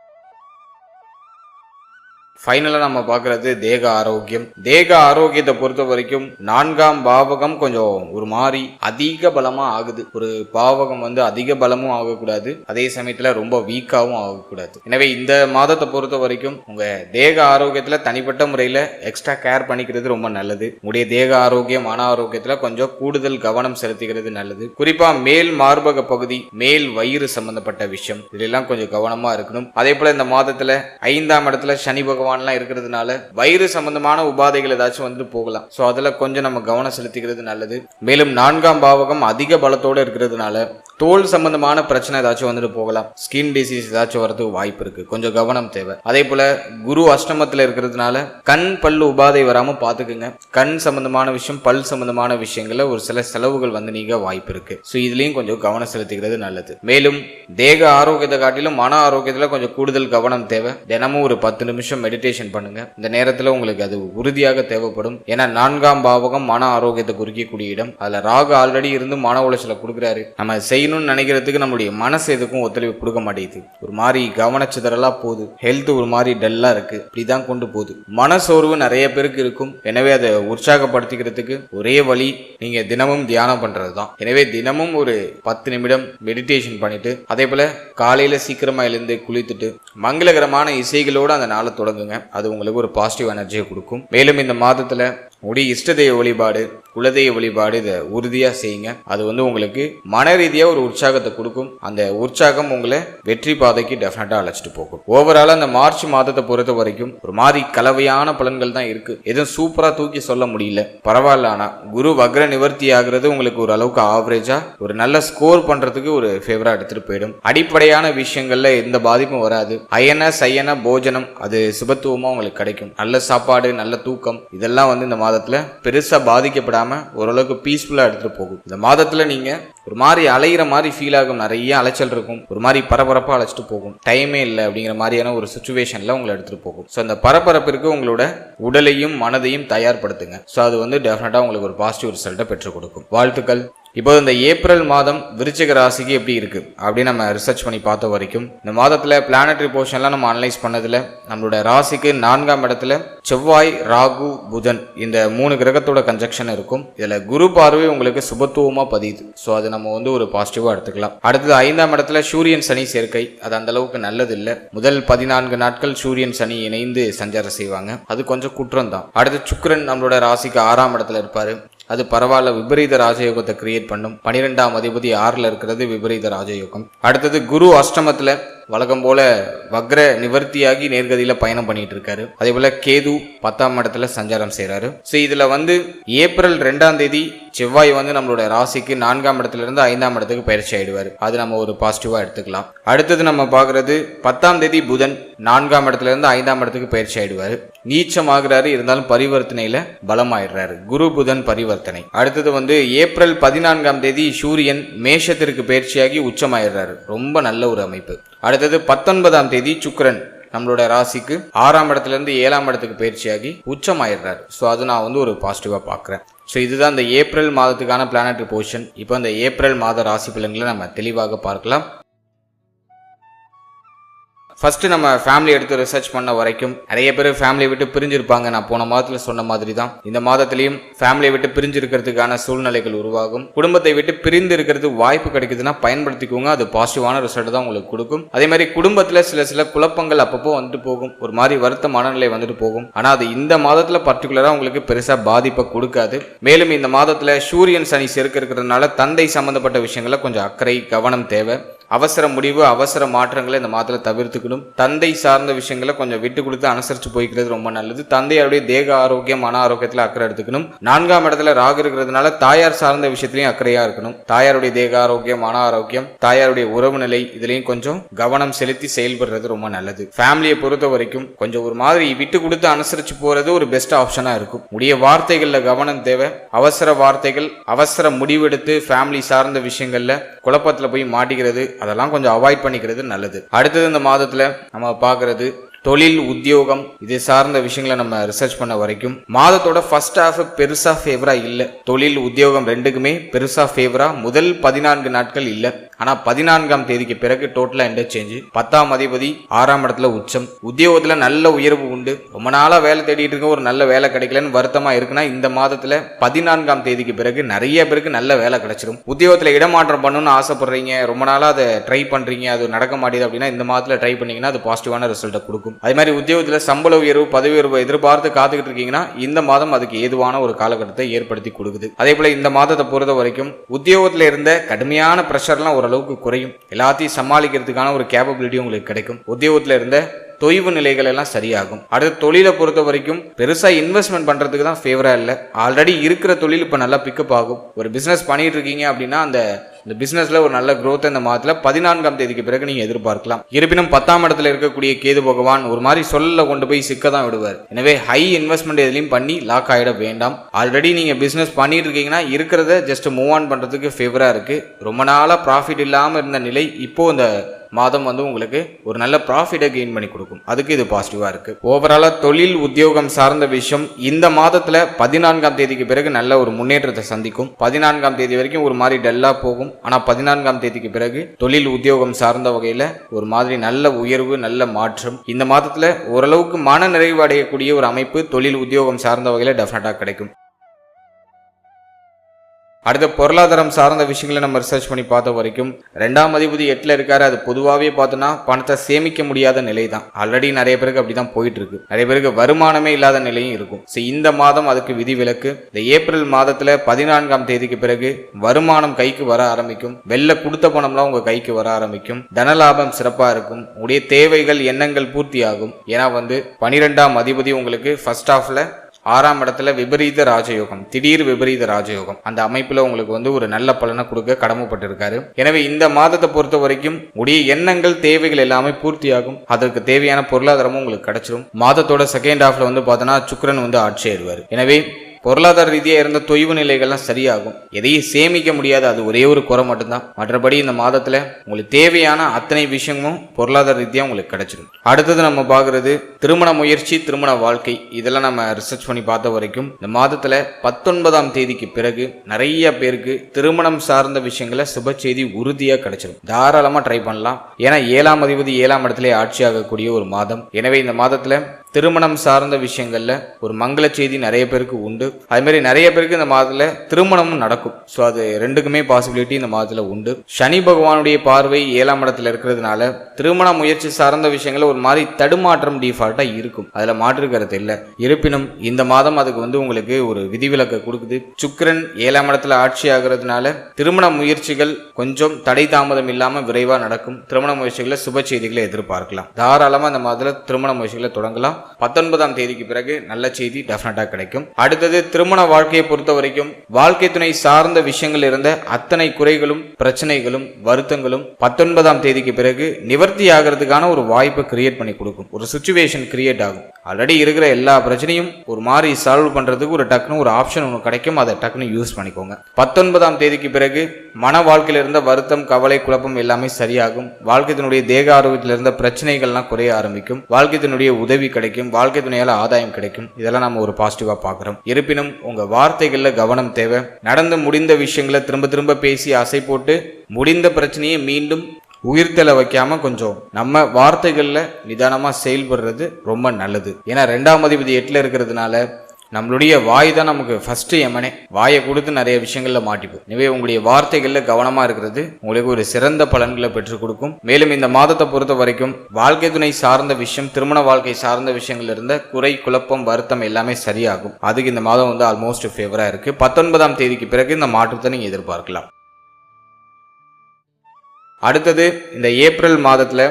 ஃபைனலா நம்ம பார்க்கறது தேக ஆரோக்கியம். தேக ஆரோக்கியத்தை பொறுத்த வரைக்கும் 4ஆம் பாவகம் கொஞ்சம் ஒரு மாதிரி அதிக பலமா ஆகுது. ஒரு பாவகம் அதிக பலமும் ஆகக்கூடாது, அதே சமயத்துல ரொம்ப வீக்காவும் ஆகக்கூடாது. எனவே இந்த மாதத்தை பொறுத்த வரைக்கும் உங்க தேக ஆரோக்கியத்துல தனிப்பட்ட முறையில எக்ஸ்ட்ரா கேர் பண்ணிக்கிறது ரொம்ப நல்லது. உடைய தேக ஆரோக்கியம், மன ஆரோக்கியத்துல கொஞ்சம் கூடுதல் கவனம் செலுத்திக்கிறது நல்லது. குறிப்பா மேல் மார்பக பகுதி, மேல் வயிறு சம்பந்தப்பட்ட விஷயம் இதெல்லாம் கொஞ்சம் கவனமா இருக்கணும். அதே போல இந்த மாதத்துல 5ஆம் இடத்துல சனி பகவான் இருக்கிறதுனால வயிறு சம்பந்தமான உபாதைகள் ஏதாச்சும் போகலாம். சோ அதுல கொஞ்சம் நம்ம கவனம் செலுத்திக்கிறது நல்லது. மேலும் 4ஆம் பாவகம் அதிக பலத்தோட இருக்கிறதுனால தோல் சம்பந்தமான பிரச்சனை ஏதாச்சும் போகலாம். ஸ்கின் டிசீஸ் ஏதாச்சும் வரதுக்கு வாய்ப்பு இருக்கு, கொஞ்சம் கவனம் தேவை. அதே போல குரு அஷ்டமத்துல இருக்கிறதுனால கண் பல்லு உபாதை வராம பாத்துக்குங்க. கண் சம்பந்தமான விஷயம், பல் சம்பந்தமான விஷயங்கள்ல ஒரு சில செலவுகள் நீங்க வாய்ப்பு இருக்கு. சோ இதுலயும் கொஞ்சம் கவனம் செலுத்திக்கிறது நல்லது. மேலும் தேக ஆரோக்கியத்தை காட்டிலும் மன ஆரோக்கியத்துல கொஞ்சம் கூடுதல் கவனம் தேவை. தினமும் ஒரு 10 நிமிஷம் மெடிடேஷன் பண்ணுங்க. இந்த நேரத்துல உங்களுக்கு அது உறுதியாக தேவைப்படும். ஏன்னா 4ஆம் பாவகம் மன ஆரோக்கியத்தை குறிக்கக்கூடிய இடம். அதுல ராகு ஆல்ரெடி இருந்து மன உளைச்சலை கொடுக்குறாரு. நம்ம செய்யணும்னு நினைக்கிறதுக்கு நம்மளுடைய மனசு எதுக்கும் ஒத்துழைப்பு கொடுக்க மாட்டேங்குது. ஒரு மாதிரி கவனச்சிதறலா போகுது, ஹெல்த் ஒரு மாதிரி டல்லா இருக்கு, இப்படிதான் கொண்டு போகுது. மனசோர்வு நிறைய பேருக்கு இருக்கும். எனவே அதை உற்சாகப்படுத்திக்கிறதுக்கு ஒரே வழி நீங்க தினமும் தியானம் பண்றதுதான். எனவே தினமும் ஒரு 10 நிமிடம் மெடிடேஷன் பண்ணிட்டு, அதே போல காலையில சீக்கிரமா எழுந்து குளித்துட்டு மங்களகரமான இசைகளோட அந்த நாளை தொடங்குங்க. அது உங்களுக்கு ஒரு பாசிட்டிவ் எனர்ஜியை கொடுக்கும். மேலும் இந்த மாதத்துல உடைய இஷ்டதெய்வ வழிபாடு, குலதெய்வ வழிபாடு இதை உறுதியா செய்யுங்க. அது உங்களுக்கு மன ரீதியா ஒரு உற்சாகத்தை கொடுக்கும். அந்த உற்சாகம் உங்களை வெற்றி பாதைக்கு டெஃபினட்டா அழைச்சிட்டு போகும். ஓவரால் அந்த மார்ச் மாதத்தை பொறுத்த வரைக்கும் ஒரு மாதிரி கலவையான பலன்கள் தான் இருக்கு. எதுவும் சூப்பரா தூக்கி சொல்ல முடியல, பரவாயில்ல. ஆனா குரு வக்ர நிவர்த்தி ஆகுறது உங்களுக்கு ஒரு அளவுக்கு ஆவரேஜா ஒரு நல்ல ஸ்கோர் பண்றதுக்கு ஒரு ஃபேவரா எடுத்துட்டு போயிடும். அடிப்படையான விஷயங்கள்ல எந்த பாதிப்பும் வராது. அயன சயன போஜனம் அது சுபத்துவமா உங்களுக்கு கிடைக்கும். நல்ல சாப்பாடு, நல்ல தூக்கம் இதெல்லாம் இந்த மாதத்துல பெருசா பாதிக்கப்படாம இல்லாம ஓரளவுக்கு பீஸ்ஃபுல்லா எடுத்துட்டு போகும். இந்த மாதத்துல நீங்க ஒரு மாதிரி அலையிற மாதிரி ஃபீல் ஆகும், நிறைய அலைச்சல் இருக்கும், ஒரு மாதிரி பரபரப்பா அழைச்சிட்டு போகும், டைமே இல்லை அப்படிங்கிற மாதிரியான ஒரு சுச்சுவேஷன்ல உங்களை எடுத்துட்டு போகும். ஸோ அந்த பரபரப்பிற்கு உங்களோட உடலையும் மனதையும் தயார்படுத்துங்க. ஸோ அது வந்து டெஃபினட்டா உங்களுக்கு ஒரு பாசிட்டிவ் ரிசல்ட்டை பெற்றுக் கொடுக்கும். வாழ்த்துக்கள். இப்போ இந்த ஏப்ரல் மாதம் விருச்சிக ராசிக்கு எப்படி இருக்கு அப்படின்னு நம்ம ரிசர்ச் பண்ணி பார்த்த வரைக்கும், இந்த மாதத்துல பிளானட்டரி போர்ஷன்லாம் நம்ம அனலைஸ் பண்ணதுல நம்மளோட ராசிக்கு 4ஆம் இடத்துல செவ்வாய், ராகு, புதன் இந்த 3 கிரகத்தோட கன்ஜெக்ஷன் இருக்கும். இதுல குரு பார்வை உங்களுக்கு சுபத்துவமா பதியுது. ஸோ அது நம்ம வந்து ஒரு பாசிட்டிவா எடுத்துக்கலாம். அடுத்தது 5ஆம் இடத்துல சூரியன் சனி சேர்க்கை, அது அந்த அளவுக்கு நல்லது இல்லை. முதல் 14 நாட்கள் சூரியன் சனி இணைந்து சஞ்சாரம் செய்வாங்க, அது கொஞ்சம் குற்றம் தான். அடுத்து சுக்கிரன் நம்மளோட ராசிக்கு 6ஆம் இடத்துல இருப்பாரு, அது பரவாயில்ல, விபரீத ராஜயோகத்தை கிரியேட் பண்ணும். 12ஆம் அதிபதி 6ல் இருக்கிறது விபரீத ராஜயோகம். அடுத்தது குரு அஷ்டமத்துல வழக்கம் போல வக்ர நிவர்த்தியாகி நேர்கதியில பயணம் பண்ணிட்டு இருக்காரு. அதே போல கேது 10ஆம் இடத்துல சஞ்சாரம் செய்யறாரு. ஸோ இதுல வந்து ஏப்ரல் 2ஆம் தேதி செவ்வாய் வந்து நம்மளோட ராசிக்கு 4ஆம் இடத்துல இருந்து 5ஆம் இடத்துக்கு பயிற்சி ஆயிடுவாரு, அது நம்ம ஒரு பாசிட்டிவா எடுத்துக்கலாம். அடுத்தது நம்ம பாக்குறது 10ஆம் தேதி புதன் 4ஆம் இடத்துல இருந்து 5ஆம் இடத்துக்கு பயிற்சி ஆயிடுவாரு, நீச்சம் ஆகுறாரு, இருந்தாலும் பரிவர்த்தனையில பலமாயிடுறாரு, குரு புதன் பரிவர்த்தனை. அடுத்தது வந்து ஏப்ரல் 14ஆம் தேதி சூரியன் மேஷத்திற்கு பயிற்சியாகி உச்சமாயிடுறாரு, ரொம்ப நல்ல ஒரு அமைப்பு. அடுத்தது 19ஆம் தேதி சுக்கிரன் நம்மளோட ராசிக்கு 6ஆம் இடத்துல இருந்து 7ஆம் இடத்துக்கு பயிற்சியாகி உச்சமாயிடுறாரு. ஸோ அது நான் வந்து ஒரு பாசிட்டிவா பாக்குறேன். ஸோ இதுதான் இந்த ஏப்ரல் மாதத்துக்கான பிளானட்டரி பொசிஷன். இப்போ இந்த ஏப்ரல் மாத ராசி பலன்களை நம்ம தெளிவாக பார்க்கலாம். ஃபர்ஸ்ட் நம்ம ஃபேமிலி எடுத்து ரிசர்ச் பண்ண வரைக்கும் நிறைய பேர் ஃபேமிலியை விட்டு பிரிஞ்சிருப்பாங்க. நான் போன மாதத்துல சொன்ன மாதிரி தான் இந்த மாதத்திலையும் ஃபேமிலியை விட்டு பிரிஞ்சு இருக்கிறதுக்கான சூழ்நிலைகள் உருவாகும். குடும்பத்தை விட்டு பிரிந்து இருக்கிறது வாய்ப்பு கிடைக்குதுன்னா பயன்படுத்திக்கோங்க, அது பாசிட்டிவான ரிசல்ட் தான் உங்களுக்கு கொடுக்கும். அதே மாதிரி குடும்பத்துல சில குழப்பங்கள் அப்பப்போ வந்துட்டு போகும், ஒரு மாதிரி வருத்த மனநிலை வந்துட்டு போகும். ஆனா அது இந்த மாதத்துல பர்டிகுலரா உங்களுக்கு பெருசா பாதிப்பை கொடுக்காது. மேலும் இந்த மாதத்துல சூரியன் சனி சேர்க்க இருக்கிறதுனால தந்தை சம்பந்தப்பட்ட விஷயங்கள கொஞ்சம் அக்கறை கவனம் தேவை. அவசர முடிவு அவசர மாற்றங்களை இந்த மாதத்துல தவிர்த்துக்கணும். தந்தை சார்ந்த விஷயங்களை கொஞ்சம் விட்டு கொடுத்து அனுசரிச்சு போய்க்கிறது ரொம்ப நல்லது. தந்தையாருடைய தேக ஆரோக்கியம் மன ஆரோக்கியத்துல அக்கறை எடுத்துக்கணும். 4ஆம் இடத்துல ராகு இருக்கிறதுனால தாயார் சார்ந்த விஷயத்திலையும் அக்கறையா இருக்கணும். தாயாருடைய தேக ஆரோக்கியம் மன ஆரோக்கியம் தாயாருடைய உறவு நிலை இதுலயும் கொஞ்சம் கவனம் செலுத்தி செயல்படுறது ரொம்ப நல்லது. ஃபேமிலியை பொறுத்த வரைக்கும் கொஞ்சம் ஒரு மாதிரி விட்டு கொடுத்து அனுசரிச்சு போறது ஒரு பெஸ்ட் ஆப்ஷனா இருக்கும். உடைய வார்த்தைகள்ல கவனம் தேவை. அவசர வார்த்தைகள் அவசர முடிவெடுத்து ஃபேமிலி சார்ந்த விஷயங்கள்ல குழப்பத்துல போய் மாட்டிக்கிறது அதெல்லாம் கொஞ்சம் அவாய்ட் பண்ணிக்கிறது நல்லது. அடுத்தது இந்த மாதத்துல நம்ம பார்க்கறது தொழில் உத்தியோகம் இது சார்ந்த விஷயங்களை நம்ம ரிசர்ச் பண்ண வரைக்கும் மாதத்தோட ஃபர்ஸ்ட் ஹாஃப் பெருசா ஃபேவரா இல்ல. தொழில் உத்தியோகம் ரெண்டுக்குமே பெருசா ஃபேவரா முதல் 14 நாட்கள் இல்ல. ஆனா 14ஆம் தேதிக்கு பிறகு டோட்டலா இன்டர்சேஞ்ச். 10ஆம் அதிபதி 6ஆம் இடத்துல உச்சம். உத்தியோகத்துல நல்ல உயர்வு உண்டு. ரொம்ப நாளா வேலை தேடிட்டு இருக்க ஒரு நல்ல வேலை கிடைக்கலன்னு வருத்தமா இருக்குன்னா இந்த மாதத்துல 14ஆம் தேதிக்கு பிறகு நிறைய பேருக்கு நல்ல வேலை கிடைச்சிடும். உத்தியோகத்துல இடமாற்றம் பண்ணணும்னு ஆசைப்படுறீங்க, ரொம்ப நாளா அதை ட்ரை பண்றீங்க, அது நடக்க மாட்டேது அப்படின்னா இந்த மாதத்துல ட்ரை பண்ணீங்கன்னா அது பாசிட்டிவான ரிசல்ட்டை கொடுக்கும். அதே மாதிரி உத்தியோகத்துல சம்பள உயர்வு பதவி உயர்வு எதிர்பார்த்து காத்துக்கிட்டு இருக்கீங்கன்னா இந்த மாதம் அதுக்கு ஏதுவான ஒரு காலகட்டத்தை ஏற்படுத்தி கொடுக்குது. அதே போல இந்த மாதத்தை பொறுத்த வரைக்கும் உத்தியோகத்துல இருந்த கடுமையான பிரஷர்லாம் ஓரளவுக்கு குறையும். எல்லாத்தையும் சமாளிக்கிறதுக்கான ஒரு கேப்பபிலிட்டி உங்களுக்கு கிடைக்கும். உத்தியோகத்துல இருந்த தொய்வு நிலைகள் எல்லாம் சரியாகும். அடுத்து தொழிலை பொறுத்த வரைக்கும் பெருசா இன்வெஸ்ட்மெண்ட் பண்றதுக்கு தான் ஃபேவரா இல்லை. ஆல்ரெடி இருக்கிற தொழில் இப்ப நல்லா பிக்கப் ஆகும். ஒரு பிசினஸ் பண்ணிட்டு இருக்கீங்க அப்படின்னா அந்த பிசினஸ்ல ஒரு நல்ல growth இந்த மாதத்துல 14ஆம் தேதிக்கு பிறகு நீங்க எதிர்பார்க்கலாம். இருப்பினும் 10ஆம் இடத்துல இருக்கக்கூடிய கேது பகவான் ஒரு மாதிரி சொல்ல கொண்டு போய் சிக்க தான் விடுவார். எனவே ஹை இன்வெஸ்ட்மெண்ட் எதுலையும் பண்ணி லாக் ஆயிட வேண்டாம். ஆல்ரெடி நீங்க பிசினஸ் பண்ணிட்டு இருக்கீங்கன்னா இருக்கிறத ஜஸ்ட் மூவ் ஆன் பண்றதுக்கு ஃபேவரா இருக்கு. ரொம்ப நாளா ப்ராஃபிட் இல்லாம இருந்த நிலை இப்போ இந்த மாதம் வந்து உங்களுக்கு ஒரு நல்ல ப்ராஃபிட்டை கெயின் பண்ணி கொடுக்கும். அதுக்கு இது பாசிட்டிவா இருக்கு. ஓவராலா தொழில் உத்தியோகம் சார்ந்த விஷயம் இந்த மாதத்துல 14ஆம் தேதிக்கு பிறகு நல்ல ஒரு முன்னேற்றத்தை சந்திக்கும். 14ஆம் தேதி வரைக்கும் ஒரு மாதிரி டல்லா போகும். ஆனா 14ஆம் தேதிக்கு பிறகு தொழில் உத்தியோகம் சார்ந்த வகையில ஒரு மாதிரி நல்ல உயர்வு நல்ல மாற்றம் இந்த மாதத்துல ஓரளவுக்கு மன நிறைவு அடையக்கூடிய ஒரு அமைப்பு தொழில் உத்தியோகம் சார்ந்த வகையில டெஃபினட்டா கிடைக்கும். அடுத்த பொருளாதாரம் சார்ந்த விஷயங்களை நம்ம ரிசர்ச் பண்ணி பார்த்த வரைக்கும் 2ஆம் அதிபதி 8ல இருக்காரு. அது பொதுவாகவே பார்த்தோன்னா பணத்தை சேமிக்க முடியாத நிலை தான். ஆல்ரெடி நிறைய பேருக்கு அப்படிதான் போயிட்டு இருக்கு. நிறைய பேருக்கு வருமானமே இல்லாத நிலையும் இருக்கும். இந்த மாதம் அதுக்கு விதிவிலக்கு. இந்த ஏப்ரல் மாதத்துல 14ஆம் தேதிக்கு பிறகு வருமானம் கைக்கு வர ஆரம்பிக்கும். வெள்ள கொடுத்த பணம்லாம் உங்க கைக்கு வர ஆரம்பிக்கும். தனலாபம் சிறப்பா இருக்கும். உடைய தேவைகள் எண்ணங்கள் பூர்த்தி ஆகும். ஏன்னா 12ஆம் அதிபதி உங்களுக்கு ஃபர்ஸ்ட் ஹாஃப்ல 6ஆம் இடத்துல விபரீத ராஜயோகம், திடீர் விபரீத ராஜயோகம் அந்த அமைப்புல உங்களுக்கு ஒரு நல்ல பலனை கொடுக்க கடமைப்பட்டிருக்காரு. எனவே இந்த மாதத்தை பொறுத்த வரைக்கும் உடைய எண்ணங்கள் தேவைகள் எல்லாமே பூர்த்தியாகும். அதற்கு தேவையான பொருளாதாரமும் உங்களுக்கு கிடைச்சிடும். மாதத்தோட செகண்ட் ஹாஃப்ல பார்த்தோன்னா சுக்கிரன் ஆட்சி ஆயிடுவார். எனவே பொருளாதார ரீதியாக இருந்த தொய்வு நிலைகள்லாம் சரியாகும். எதையும் சேமிக்க முடியாது, அது ஒரே ஒரு குறை மட்டும்தான். மற்றபடி இந்த மாதத்துல உங்களுக்கு தேவையான அத்தனை விஷயமும் பொருளாதார ரீதியாக உங்களுக்கு கிடைச்சிடும். அடுத்தது நம்ம பார்க்கறது திருமண முயற்சி, திருமண வாழ்க்கை. இதெல்லாம் நம்ம ரிசர்ச் பண்ணி பார்த்த வரைக்கும் இந்த மாதத்துல 19ஆம் தேதிக்கு பிறகு நிறைய பேருக்கு திருமணம் சார்ந்த விஷயங்களை சுப செய்தி உறுதியா கிடைச்சிடும். தாராளமா ட்ரை பண்ணலாம். ஏன்னா 7ஆம் அதிபதி 7ஆம் இடத்துல ஆட்சியாகக்கூடிய ஒரு மாதம். எனவே இந்த மாதத்துல திருமணம் சார்ந்த விஷயங்கள்ல ஒரு மங்கள செய்தி நிறைய பேருக்கு உண்டு. அது மாதிரி நிறைய பேருக்கு இந்த மாதத்துல திருமணமும் நடக்கும். ஸோ அது ரெண்டுக்குமே பாசிபிலிட்டி இந்த மாதத்துல உண்டு. சனி பகவானுடைய பார்வை 7ஆம் இடத்துல இருக்கிறதுனால திருமண முயற்சி சார்ந்த விஷயங்கள் ஒரு மாதிரி தடுமாற்றம் டிஃபால்ட்டா இருக்கும். அதுல மாற்று கருத்து இல்லை. இருப்பினும் இந்த மாதம் அதுக்கு உங்களுக்கு ஒரு விதிவிலக்கு கொடுக்குது. சுக்கிரன் 7ஆம் இடத்துல ஆட்சி ஆகிறதுனால திருமண முயற்சிகள் கொஞ்சம் தடை தாமதம் இல்லாம விரைவா நடக்கும். திருமண முயற்சிகளை சுப செய்திகளை எதிர்பார்க்கலாம். தாராளமா இந்த மாதத்துல திருமண முயற்சிகளை தொடங்கலாம். 19ஆம் தேதிக்கு பிறகு நல்ல செய்தி டெஃபினட்டா கிடைக்கும். அடுத்தது திருமண வாழ்க்கையை பொறுத்த வரைக்கும் வாழ்க்கை துணை சார்ந்த விஷயங்கள் இருந்த அத்தனை குறைகளும் பிரச்சனைகளும் வருத்தங்களும் 19ஆம் தேதிக்கு பிறகு நிவர்த்தி ஆகிறதுக்கான ஒரு வாய்ப்பை கிரியேட் பண்ணி கொடுக்கும். ஒரு சிச்சுவேஷன் கிரியேட் ஆகும். ஆல்ரெடி இருக்கிற எல்லா பிரச்சனையும் ஒரு மாதிரி சால்வ் பண்றதுக்கு ஒரு டக்குனு ஒரு ஆப்ஷன் ஒன்று கிடைக்கும். அதை டக்குனு யூஸ் பண்ணிக்கோங்க. 19ஆம் தேதிக்கு பிறகு மன வாழ்க்கையில இருந்த வருத்தம், கவலை, குழப்பம் எல்லாமே சரியாகும். வாழ்க்கையினுடைய தேக ஆரோக்கியத்தில் இருந்த பிரச்சனைகள்லாம் குறைய ஆரம்பிக்கும். வாழ்க்கையினுடைய உதவி கிடைக்கும். வாழ்க்கை துணையால ஆதாயம் கிடைக்கும். இதெல்லாம் நம்ம ஒரு பாசிட்டிவா பார்க்கிறோம். இருப்பினும் உங்க வார்த்தைகள்ல கவனம் தேவை. நடந்து முடிந்த விஷயங்களை திரும்ப திரும்ப பேசி அசை போட்டு முடிந்த பிரச்சனையை மீண்டும் உயிர்த்தல வைக்காம கொஞ்சம் நம்ம வார்த்தைகள்ல நிதானமா செயல்படுறது ரொம்ப நல்லது. ஏன்னா 2ஆம் அதிபதி 8ல இருக்கிறதுனால நம்மளுடைய வாய் தான் நமக்கு ஃபர்ஸ்ட் எமனே. வாயை கொடுத்து நிறைய விஷயங்கள்ல மாட்டிப்போம். எனவே உங்களுடைய வார்த்தைகள்ல கவனமா இருக்கிறது உங்களுக்கு ஒரு சிறந்த பலன்களை பெற்றுக் கொடுக்கும். மேலும் இந்த மாதத்தை பொறுத்த வரைக்கும் வாழ்க்கை துணை சார்ந்த விஷயம், திருமண வாழ்க்கை சார்ந்த விஷயங்கள் இருந்த குறை, குழப்பம், வருத்தம் எல்லாமே சரியாகும். அதுக்கு இந்த மாதம் ஆல்மோஸ்ட் ஃபேவரா இருக்கு. 19ஆம் தேதிக்கு பிறகு இந்த மாற்றத்தை நீங்க எதிர்பார்க்கலாம். அடுத்தது இந்த ஏப்ரல் மாதத்துல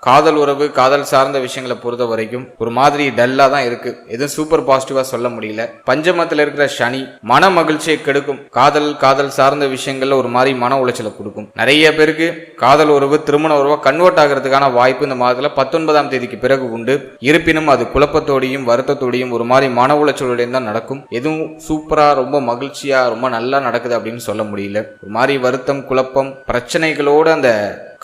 காதல் உறவு, காதல் சார்ந்த விஷயங்களை பொறுத்த வரைக்கும் ஒரு மாதிரி டல்லா தான் இருக்கு. எதுவும் சூப்பர் பாசிட்டிவா சொல்ல முடியல. பஞ்சமத்துல இருக்கிற சனி மன மகிழ்ச்சியை கெடுக்கும். காதல் சார்ந்த விஷயங்கள்ல ஒரு மாதிரி மன உளைச்சலை கொடுக்கும். நிறைய பேருக்கு காதல் உறவு திருமண உறவா கன்வெர்ட் ஆகிறதுக்கான வாய்ப்பு இந்த மாதத்துல 19ஆம் தேதிக்கு பிறகு உண்டு. இருப்பினும் அது குழப்பத்தோடையும் வருத்தத்தோடையும் ஒரு மாதிரி மன உளைச்சலோடையும் தான் நடக்கும். எதுவும் சூப்பரா ரொம்ப மகிழ்ச்சியா ரொம்ப நல்லா நடக்குது அப்படின்னு சொல்ல முடியல. ஒரு மாதிரி வருத்தம், குழப்பம், பிரச்சனைகளோட அந்த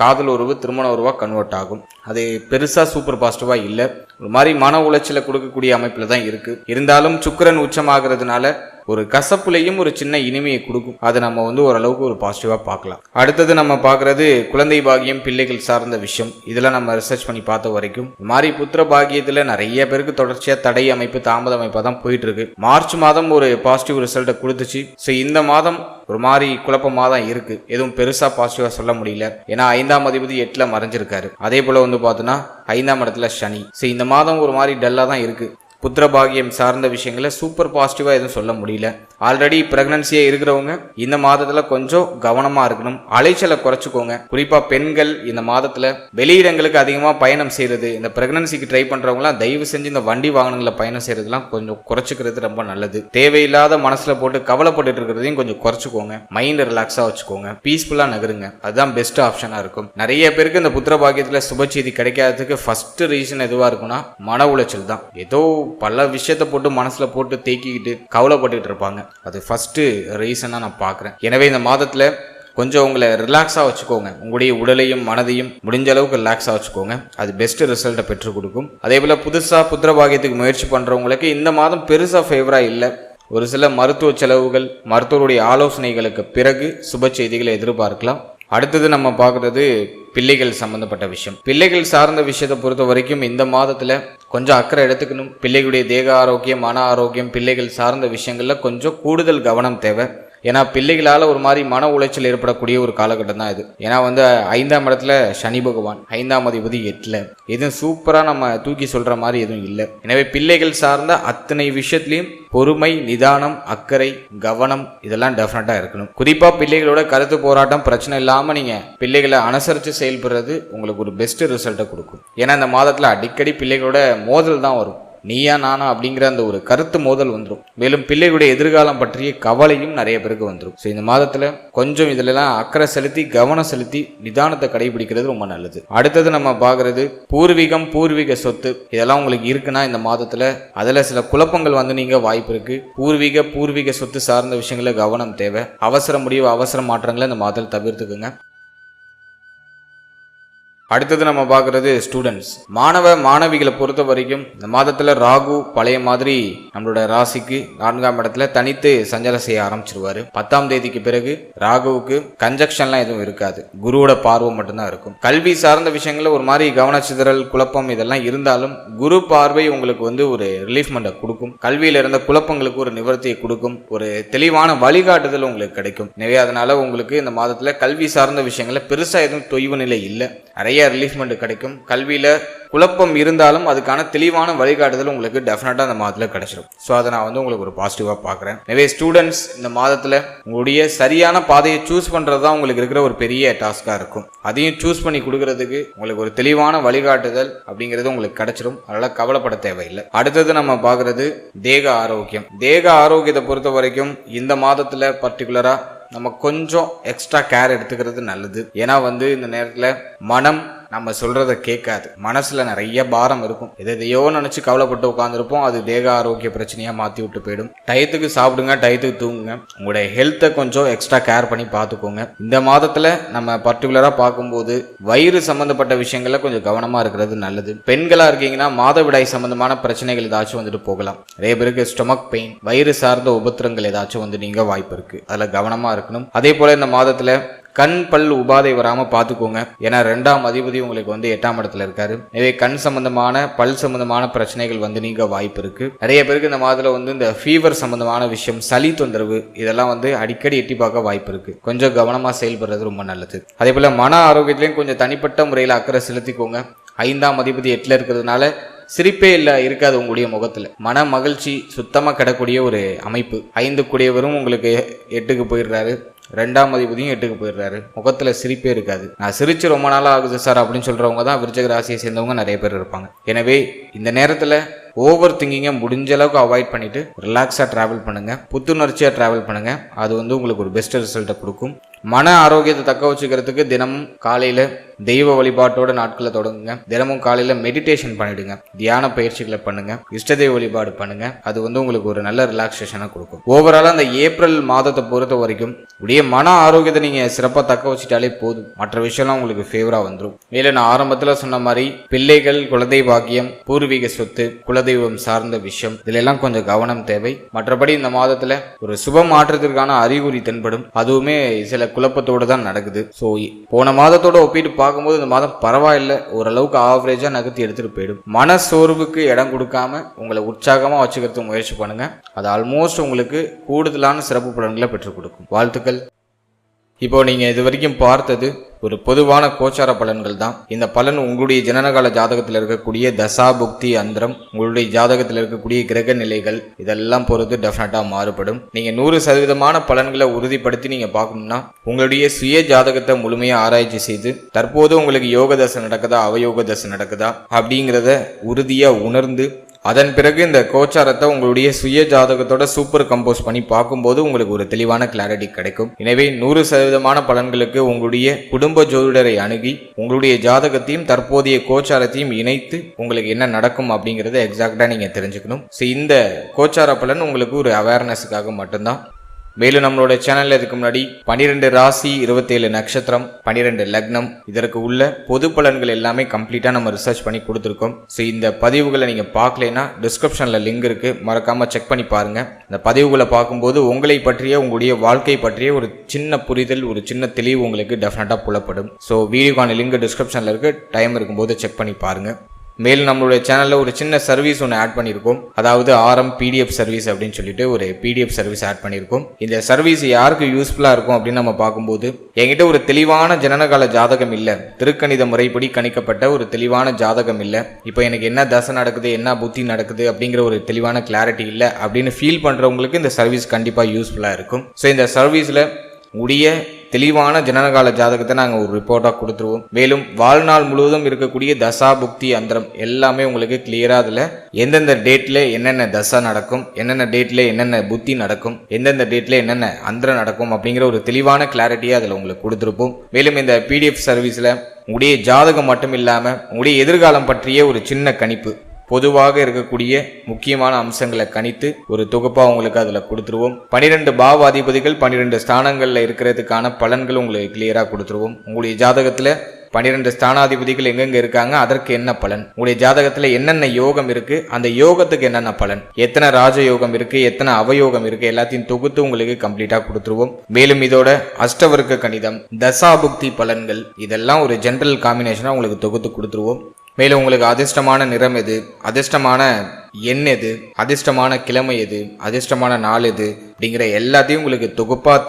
காதல் உறவு திருமண உறவா கன்வெர்ட் ஆகும். அது பெருசா சூப்பர் பாசிட்டிவா இல்லை. ஒரு மாதிரி மன உளைச்சலை கொடுக்கக்கூடிய அமைப்புல தான் இருக்கு. இருந்தாலும் சுக்கிரன் உச்சமாகிறதுனால ஒரு கசப்புலையும் ஒரு சின்ன இனிமையை கொடுக்கும். அதை நம்ம ஓரளவுக்கு ஒரு பாசிட்டிவா பார்க்கலாம். அடுத்தது நம்ம பார்க்கறது குழந்தை பாகியம், பிள்ளைகள் சார்ந்த விஷயம். இதெல்லாம் நம்ம ரிசர்ச் பண்ணி பார்த்த வரைக்கும் இந்த மாதிரி புத்திர பாகியத்துல நிறைய பேருக்கு தொடர்ச்சியா தடை அமைப்பு, தாமத அமைப்பா தான் போயிட்டு இருக்கு. மார்ச் மாதம் ஒரு பாசிட்டிவ் ரிசல்ட்டை கொடுத்துச்சு. ஸோ இந்த மாதம் ஒரு மாதிரி குழப்பமா தான் இருக்கு. எதுவும் பெருசா பாசிட்டிவா சொல்ல முடியல. ஏன்னா 5ஆம் அதிபதி 8ல மறைஞ்சிருக்காரு. அதே போல பார்த்தோன்னா 5ஆம் இடத்துல சனி. ஸோ இந்த மாதம் ஒரு மாதிரி டல்லா தான் இருக்கு. புத்திர பாகியம் சார்ந்த விஷயங்களை சூப்பர் பாசிட்டிவா எதுவும் சொல்ல முடியல. ஆல்ரெடி பிரெக்னன்சியா இருக்கிறவங்க இந்த மாதத்துல கொஞ்சம் கவனமா இருக்கணும். அலைச்சலை குறைச்சுக்கோங்க. குறிப்பா பெண்கள் இந்த மாதத்துல வெளியிடங்களுக்கு அதிகமா பயணம் செய்யறது, இந்த பிரெக்னன்சிக்கு ட்ரை பண்றவங்களாம் தயவு செஞ்சு இந்த வண்டி வாகனங்களை பயணம் செய்யறதுலாம் கொஞ்சம் குறைச்சிக்கிறது ரொம்ப நல்லது. தேவையில்லாத மனசுல போட்டு கவலைப்பட்டு இருக்கிறதையும் கொஞ்சம் குறைச்சுக்கோங்க. மைண்ட் ரிலாக்ஸா வச்சுக்கோங்க. பீஸ்ஃபுல்லா நகருங்க. அதுதான் பெஸ்ட் ஆப்ஷனா இருக்கும். நிறைய பேருக்கு இந்த புத்திர பாகியத்துல சுப செய்தி கிடைக்காததுக்கு ஃபர்ஸ்ட் ரீசன் எதுவா இருக்குன்னா மன உளைச்சல் தான். ஏதோ பல விஷயத்தை போட்டு மனசுல போட்டு தேக்கிக்கிட்டு கவலைப்பட்டு இருப்பாங்க. அது ஃபர்ஸ்ட் ரீசனா நான் பார்க்குறேன். எனவே இந்த மாதத்துல கொஞ்சம் உங்களை ரிலாக்ஸாக வச்சுக்கோங்க. உங்களுடைய உடலையும் மனதையும் முடிஞ்ச அளவுக்கு ரிலாக்ஸாக வச்சுக்கோங்க. அது பெஸ்ட் ரிசல்ட்டை பெற்றுக் கொடுக்கும். அதே போல புதுசாக புத்திர பாகியத்துக்கு முயற்சி பண்றவங்களுக்கு இந்த மாதம் பெருசா ஃபேவரா இல்லை. ஒரு சில மருத்துவ செலவுகள், மருத்துவருடைய ஆலோசனைகளுக்கு பிறகு சுப செய்திகளை எதிர்பார்க்கலாம். அடுத்தது நம்ம பார்க்கறது பிள்ளைகள் சம்பந்தப்பட்ட விஷயம். பிள்ளைகள் சார்ந்த விஷயத்தை பொறுத்த வரைக்கும் இந்த மாதத்துல கொஞ்சம் அக்கறை எடுத்துக்கணும். பிள்ளைகளுடைய தேக ஆரோக்கியம், மன ஆரோக்கியம், பிள்ளைகள் சார்ந்த விஷயங்கள்ல கொஞ்சம் கூடுதல் கவனம் தேவை. ஏன்னா பிள்ளைகளால ஒரு மாதிரி மன உளைச்சல் ஏற்படக்கூடிய ஒரு காலகட்டம் தான் இது. ஏன்னா 5ஆம் இடத்துல சனி பகவான், 5ஆம் அதிபதி 8ல. எதுவும் சூப்பரா நம்ம தூக்கி சொல்ற மாதிரி எதுவும் இல்லை. எனவே பிள்ளைகள் சார்ந்த அத்தனை விஷயத்திலையும் பொறுமை, நிதானம், அக்கறை, கவனம் இதெல்லாம் டெஃபினட்டா இருக்கணும். குறிப்பா பிள்ளைகளோட கருத்து போராட்டம் பிரச்சனை இல்லாம நீங்க பிள்ளைகளை அனுசரிச்சு செயல்படுறது உங்களுக்கு ஒரு பெஸ்ட் ரிசல்ட்டை கொடுக்கும். ஏன்னா இந்த மாதத்துல அடிக்கடி பிள்ளைகளோட மோதல் தான் வரும். நீயா நானா அப்படிங்கிற அந்த ஒரு கருத்து மோதல் வந்துடும். மேலும் பிள்ளைகளுடைய எதிர்காலம் பற்றிய கவலையும் நிறைய பேருக்கு வந்துடும். ஸோ இந்த மாதத்துல கொஞ்சம் இதுலலாம் அக்கறை செலுத்தி கவனம் செலுத்தி நிதானத்தை கடைபிடிக்கிறது ரொம்ப நல்லது. அடுத்தது நம்ம பார்க்கறது பூர்வீகம், பூர்வீக சொத்து. இதெல்லாம் உங்களுக்கு இருக்குன்னா இந்த மாதத்துல அதுல சில குழப்பங்கள் வந்து நீங்க வாய்ப்பு இருக்கு. பூர்வீக சொத்து சார்ந்த விஷயங்கள கவனம் தேவை. அவசர முடிவு, அவசர மாற்றங்களை இந்த மாதத்தில் தவிர்த்துக்குங்க. அடுத்தது நம்ம பார்க்கறது ஸ்டூடெண்ட்ஸ், மாணவிகளை பொறுத்த வரைக்கும் இந்த மாதத்துல ராகு பழைய மாதிரி நம்மளோட ராசிக்கு 4ஆம் இடத்துல தனித்து சஞ்சாரம் செய்ய ஆரம்பிச்சிருவாரு. 10ஆம் தேதிக்கு பிறகு ராகுவுக்கு கன்ஜக்ஷன்லாம் எதுவும் இருக்காது, குருவோட பார்வை மட்டும்தான் இருக்கும். கல்வி சார்ந்த விஷயங்கள்ல ஒரு மாதிரி கவனச்சிதறல், குழப்பம் இதெல்லாம் இருந்தாலும் குரு பார்வை உங்களுக்கு வந்து ஒரு ரிலீஃப்மெண்ட்டை கொடுக்கும். கல்வியில இருந்த குழப்பங்களுக்கு ஒரு நிவர்த்தியை கொடுக்கும். ஒரு தெளிவான வழிகாட்டுதல் உங்களுக்கு கிடைக்கும். எனவே அதனால உங்களுக்கு இந்த மாதத்துல கல்வி சார்ந்த விஷயங்கள்ல பெருசா எதுவும் தொய்வு நிலை இல்லை, நிறைய ரிலீஃப்மெண்ட் கிடைக்கும். கல்வியில குழப்பம் இருந்தாலும் அதுக்கான தெளிவான வழிகாட்டுதல் உங்களுக்கு டெஃபினட்டா அந்த மாதத்துல கிடைச்சிடும். ஸோ அதை நான் வந்து உங்களுக்கு ஒரு பாசிட்டிவா பார்க்குறேன். எனவே ஸ்டூடெண்ட்ஸ், இந்த மாதத்துல உங்களுடைய சரியான பாதையை சூஸ் பண்றது தான் உங்களுக்கு இருக்கிற ஒரு பெரிய டாஸ்கா இருக்கும். அதையும் சூஸ் பண்ணி கொடுக்கறதுக்கு உங்களுக்கு ஒரு தெளிவான வழிகாட்டுதல் அப்படிங்கிறது உங்களுக்கு கிடைச்சிடும். அதனால கவலைப்பட தேவையில்லை. அடுத்தது நம்ம பார்க்கறது தேக ஆரோக்கியம். தேக ஆரோக்கியத்தை பொறுத்த வரைக்கும் இந்த மாதத்துல பர்டிகுலரா நம்ம கொஞ்சம் எக்ஸ்ட்ரா கேர் எடுத்துக்கிறது நல்லது. ஏன்னா வந்து இந்த நேரத்துல மனம் நம்ம சொல்றத கேட்காது. மனசுல நிறைய பாரம் இருக்கும், எதையோ நினைச்சு கவலைப்பட்டு உட்காந்துருப்போம். அது தேக ஆரோக்கிய பிரச்சனையா மாத்தி விட்டு போயிடும். டயத்துக்கு சாப்பிடுங்க, டயத்துக்கு தூங்குங்க. உங்களுடைய ஹெல்த்தை கொஞ்சம் எக்ஸ்ட்ரா கேர் பண்ணி பார்த்துக்கோங்க. இந்த மாதத்துல நம்ம பர்டிகுலரா பார்க்கும்போது வயிறு சம்பந்தப்பட்ட விஷயங்கள்ல கொஞ்சம் கவனமா இருக்கிறது நல்லது. பெண்களா இருக்கீங்கன்னா மாதவிடாய் சம்பந்தமான பிரச்சனைகள் ஏதாச்சும் வந்துட்டு போகலாம். நிறைய பேருக்கு ஸ்டொமக் பெயின், வயிறு சார்ந்த உபத்திரங்கள் ஏதாச்சும் வந்து நீங்க வாய்ப்பு இருக்கு. அதுல கவனமா இருக்கணும். அதே போல இந்த மாதத்துல கண் பல் உபாதை வராம பாத்துக்கோங்க. ஏன்னா 2ஆம் அதிபதி உங்களுக்கு வந்து 8ஆம் இடத்துல இருக்காரு. எனவே கண் சம்பந்தமான, பல் சம்பந்தமான பிரச்சனைகள் வந்து நீங்க வாய்ப்பு இருக்கு. நிறைய பேருக்கு இந்த மாதத்துல வந்து இந்த ஃபீவர் சம்பந்தமான விஷயம், சளி தொந்தரவு இதெல்லாம் வந்து அடிக்கடி எட்டி பார்க்க வாய்ப்பு இருக்கு. கொஞ்சம் கவனமா செயல்படுறது ரொம்ப நல்லது. அதே போல மன ஆரோக்கியத்திலையும் கொஞ்சம் தனிப்பட்ட முறையில் அக்கறை செலுத்திக்கோங்க. 5ஆம் அதிபதி 8ல இருக்கிறதுனால சிரிப்பே இருக்காது உங்களுடைய முகத்துல. மன மகிழ்ச்சி சுத்தமா கிடக்கூடிய ஒரு அமைப்பு. 5 கூடியவரும் உங்களுக்கு 8க்கு போயிடுறாரு, 2ஆம் அதிபதியும் 8க்கு போயிடுறாரு. முகத்துல சிரிப்பே இருக்காது. நான் சிரிச்சு ரொம்ப நாளா ஆகுது சார் அப்படின்னு சொல்றவங்க தான் விருச்சிக ராசியை சேர்ந்தவங்க நிறைய பேர் இருப்பாங்க. எனவே இந்த நேரத்துல ஓவர் திங்கிங்கை முடிஞ்ச அளவுக்கு அவாய்ட் பண்ணிட்டு ரிலாக்ஸா டிராவல் பண்ணுங்க, புத்துணர்ச்சியா டிராவல் பண்ணுங்க. அது வந்து உங்களுக்கு ஒரு பெஸ்ட் ரிசல்ட்டை கொடுக்கும். மன ஆரோக்கியத்தை தக்க வச்சுக்கிறதுக்கு தினமும் காலையில தெய்வ வழிபாட்டோட நாட்களை தொடங்குங்க. தினமும் காலையில மெடிடேஷன் பண்ணிடுங்க, தியான பயிற்சிகளை பண்ணுங்க, இஷ்ட தெய்வ வழிபாடு பண்ணுங்க. அது வந்து உங்களுக்கு ஒரு நல்ல ரிலாக்ஸேஷனை கொடுக்கும். ஓவராலா அந்த ஏப்ரல் மாதத்தை பொறுத்த வரைக்கும் உடைய மன ஆரோக்கியத்தை நீங்க சிறப்பா தக்க வச்சுட்டாலே போதும். மற்ற விஷயம்லாம் உங்களுக்கு ஃபேவரா வந்துடும். மேலும் நான் ஆரம்பத்துல சொன்ன மாதிரி பிள்ளைகள், குழந்தை பாக்கியம், பூர்வீக சொத்து, குலதெய்வம் சார்ந்த விஷயம் இதுல எல்லாம் கொஞ்சம் கவனம் தேவை. மற்றபடி இந்த மாதத்துல ஒரு சுப மாற்றத்திற்கான அறிகுறி தென்படும். அதுவுமே சில குழப்பத்தோடு தான் நடக்குது. ஸோ போன மாதத்தோட ஒப்பிட்டு பார்க்கும்போது இந்த மாதம் பரவாயில்ல, ஓரளவுக்கு ஆவரேஜா நகர்த்தி எடுத்துட்டு போயிடும். மன சோர்வுக்கு இடம் கொடுக்காம உங்களை உற்சாகமா வச்சுக்கிறதுக்கு முயற்சி பண்ணுங்க. அது ஆல்மோஸ்ட் உங்களுக்கு கூடுதலான சிறப்பு பலன்களை பெற்றுக் கொடுக்கும். வாழ்த்துக்கள். இப்போ நீங்க இது வரைக்கும் பார்த்தது ஒரு பொதுவான கோச்சார பலன்கள் தான். இந்த பலன் உங்களுடைய ஜனனகால ஜாதகத்தில் இருக்கக்கூடிய தசா புக்தி அந்தரம், உங்களுடைய ஜாதகத்தில் இருக்கக்கூடிய கிரக நிலைகள் இதெல்லாம் பொறுத்து டெஃபினட்டா மாறுபடும். நீங்க 100% பலன்களை உறுதிப்படுத்தி நீங்க பார்க்கணும்னா உங்களுடைய சுய ஜாதகத்தை முழுமையா ஆராய்ச்சி செய்து தற்போது உங்களுக்கு யோக தசை நடக்குதா, அவயோக தசை நடக்குதா அப்படிங்கிறத உறுதியா உணர்ந்து அதன் பிறகு இந்த கோச்சாரத்தை உங்களுடைய சுய ஜாதகத்தோட சூப்பர் கம்போஸ் பண்ணி பார்க்கும்போது உங்களுக்கு ஒரு தெளிவான கிளாரிட்டி கிடைக்கும். எனவே 100% பலன்களுக்கு உங்களுடைய குடும்ப ஜோதிடரை அணுகி உங்களுடைய ஜாதகத்தையும் தற்போதைய கோச்சாரத்தையும் இணைத்து உங்களுக்கு என்ன நடக்கும் அப்படிங்கறத எக்ஸாக்டா நீங்க தெரிஞ்சுக்கணும். இந்த கோச்சார பலன் உங்களுக்கு ஒரு அவேர்னஸுக்காக மட்டும்தான். மேலும் நம்மளோட சேனல்ல இதுக்கு முன்னாடி 12 ராசி, 27 நட்சத்திரம், 12 லக்னம் இதற்கு உள்ள பொது பலன்கள் எல்லாமே கம்ப்ளீட்டா நம்ம ரிசர்ச் பண்ணி கொடுத்துருக்கோம். ஸோ இந்த பதிவுகளை நீங்க பார்க்கலைன்னா டிஸ்கிரிப்ஷன்ல லிங்க் இருக்கு, மறக்காம செக் பண்ணி பாருங்க. இந்த பதிவுகளை பார்க்கும்போது உங்களை பற்றிய, உங்களுடைய வாழ்க்கை பற்றிய ஒரு சின்ன புரிதல், ஒரு சின்ன தெளிவு உங்களுக்கு டெஃபினட்டா புலப்படும். ஸோ வீடியோக்கான லிங்க் டிஸ்கிரிப்ஷன்ல இருக்கு, டைம் இருக்கும்போது செக் பண்ணி பாருங்க. மேலும் நம்மளுடைய சேனல்ல ஒரு சின்ன சர்வீஸ் ஒன்று ஆட் பண்ணியிருக்கோம். அதாவது ஆர்எம் பிடிஎஃப் சர்வீஸ் அப்படின்னு சொல்லிட்டு ஒரு பிடிஎஃப் சர்வீஸ் ஆட் பண்ணியிருக்கோம். இந்த சர்வீஸ் யாருக்கு யூஸ்ஃபுல்லா இருக்கும் அப்படின்னு நம்ம பார்க்கும்போது, என்கிட்ட ஒரு தெளிவான ஜனனகால ஜாதகம் இல்லை, திருக்கணித முறைப்படி கணிக்கப்பட்ட ஒரு தெளிவான ஜாதகம் இல்லை, இப்போ எனக்கு என்ன தசை நடக்குது, என்ன புத்தி நடக்குது அப்படிங்கிற ஒரு தெளிவான கிளாரிட்டி இல்லை அப்படின்னு ஃபீல் பண்றவங்களுக்கு இந்த சர்வீஸ் கண்டிப்பா யூஸ்ஃபுல்லா இருக்கும். ஸோ இந்த சர்வீஸ்ல உடைய தெளிவான ஜனனகால ஜாதகத்தை நாங்கள் ஒரு ரிப்போர்ட்டாக கொடுத்துருவோம். மேலும் வாழ்நாள் முழுவதும் இருக்கக்கூடிய தசா புக்தி அந்தரம் எல்லாமே உங்களுக்கு கிளியராக அதில் எந்தெந்த டேட்டில் என்னென்ன தசா நடக்கும், என்னென்ன டேட்டில் என்னென்ன புத்தி நடக்கும், எந்தெந்த டேட்டில் என்னென்ன அந்தரம் நடக்கும் அப்படிங்கிற ஒரு தெளிவான கிளாரிட்டியாக அதில் உங்களுக்கு கொடுத்துருப்போம். மேலும் இந்த பிடிஎஃப் சர்வீஸில் உங்களுடைய ஜாதகம் மட்டும் இல்லாமல் உங்களுடைய எதிர்காலம் பற்றிய ஒரு சின்ன கணிப்பு, பொதுவாக இருக்கக்கூடிய முக்கியமான அம்சங்களை கணித்து ஒரு தொகுப்பாக உங்களுக்கு அதில் கொடுத்துருவோம். 12 பாவாதிபதிகள் 12 ஸ்தானங்களில் இருக்கிறதுக்கான பலன்கள் உங்களுக்கு கிளியராக கொடுத்துருவோம். உங்களுடைய ஜாதகத்தில் 12 ஸ்தானாதிபதிகள் எங்கெங்க இருக்காங்க, அதற்கு என்ன பலன், உங்களுடைய ஜாதகத்துல என்னென்ன யோகம் இருக்கு, அந்த யோகத்துக்கு என்னென்ன பலன், எத்தனை ராஜயோகம் இருக்கு, எத்தனை அவயோகம் இருக்கு, எல்லாத்தையும் தொகுத்து உங்களுக்கு கம்ப்ளீட்டா கொடுத்துருவோம். மேலும் இதோட அஷ்டவர்க்க கணிதம், தசாபுக்தி பலன்கள் இதெல்லாம் ஒரு ஜெனரல் காம்பினேஷனா உங்களுக்கு தொகுத்து கொடுத்துருவோம். மேலும் உங்களுக்கு அதிர்ஷ்டமான நிறம் எது, அதிர்ஷ்டமான எண் எது, அதிர்ஷ்டமான கிழமை எது, அதிர்ஷ்டமான நாள் எது அப்படிங்கிற எல்லாத்தையும் உங்களுக்கு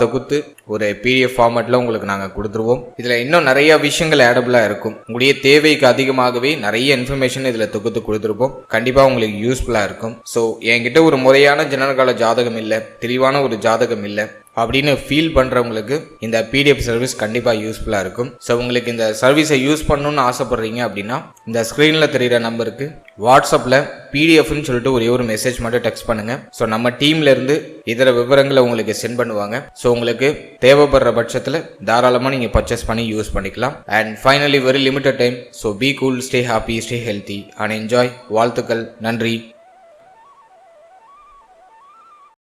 தொகுத்து ஒரு பிடிஎஃப் ஃபார்மேட்ல உங்களுக்கு நாங்கள் கொடுத்துருவோம். இதுல இன்னும் நிறைய விஷயங்கள் ஆடபிளா இருக்கும். உங்களுடைய தேவைக்கு அதிகமாகவே நிறைய இன்ஃபர்மேஷன் இதுல தொகுத்து கொடுத்துருப்போம். கண்டிப்பா உங்களுக்கு யூஸ்ஃபுல்லா இருக்கும். ஸோ என்கிட்ட ஒரு முறையான ஜனனகால ஜாதகம் இல்லை, தெளிவான ஒரு ஜாதகம் இல்லை அப்படின்னு ஃபீல் பண்றவங்களுக்கு இந்த பிடிஎஃப் சர்வீஸ் கண்டிப்பா யூஸ்ஃபுல்லா இருக்கும். ஸோ உங்களுக்கு இந்த சர்வீஸை யூஸ் பண்ணணும்னு ஆசைப்படுறீங்க அப்படின்னா இந்த ஸ்கிரீன்ல தெரியுற நம்பருக்கு வாட்ஸ்அப்ல பிடிஎஃப்னு சொல்லிட்டு ஒரே ஒரு மெசேஜ் மட்டும் டெக்ஸ்ட் பண்ணுங்க. ஸோ நம்ம டீம்ல இருந்து இதர விவரங்களை உங்களுக்கு சென்ட் பண்ணுவாங்க. ஸோ உங்களுக்கு தேவைப்படுற பட்சத்தில் தாராளமாக நீங்கள் பர்ச்சேஸ் பண்ணி யூஸ் பண்ணிக்கலாம். And finally very limited time. So be cool, stay happy, stay healthy and enjoy. வாழ்த்துக்கள். நன்றி.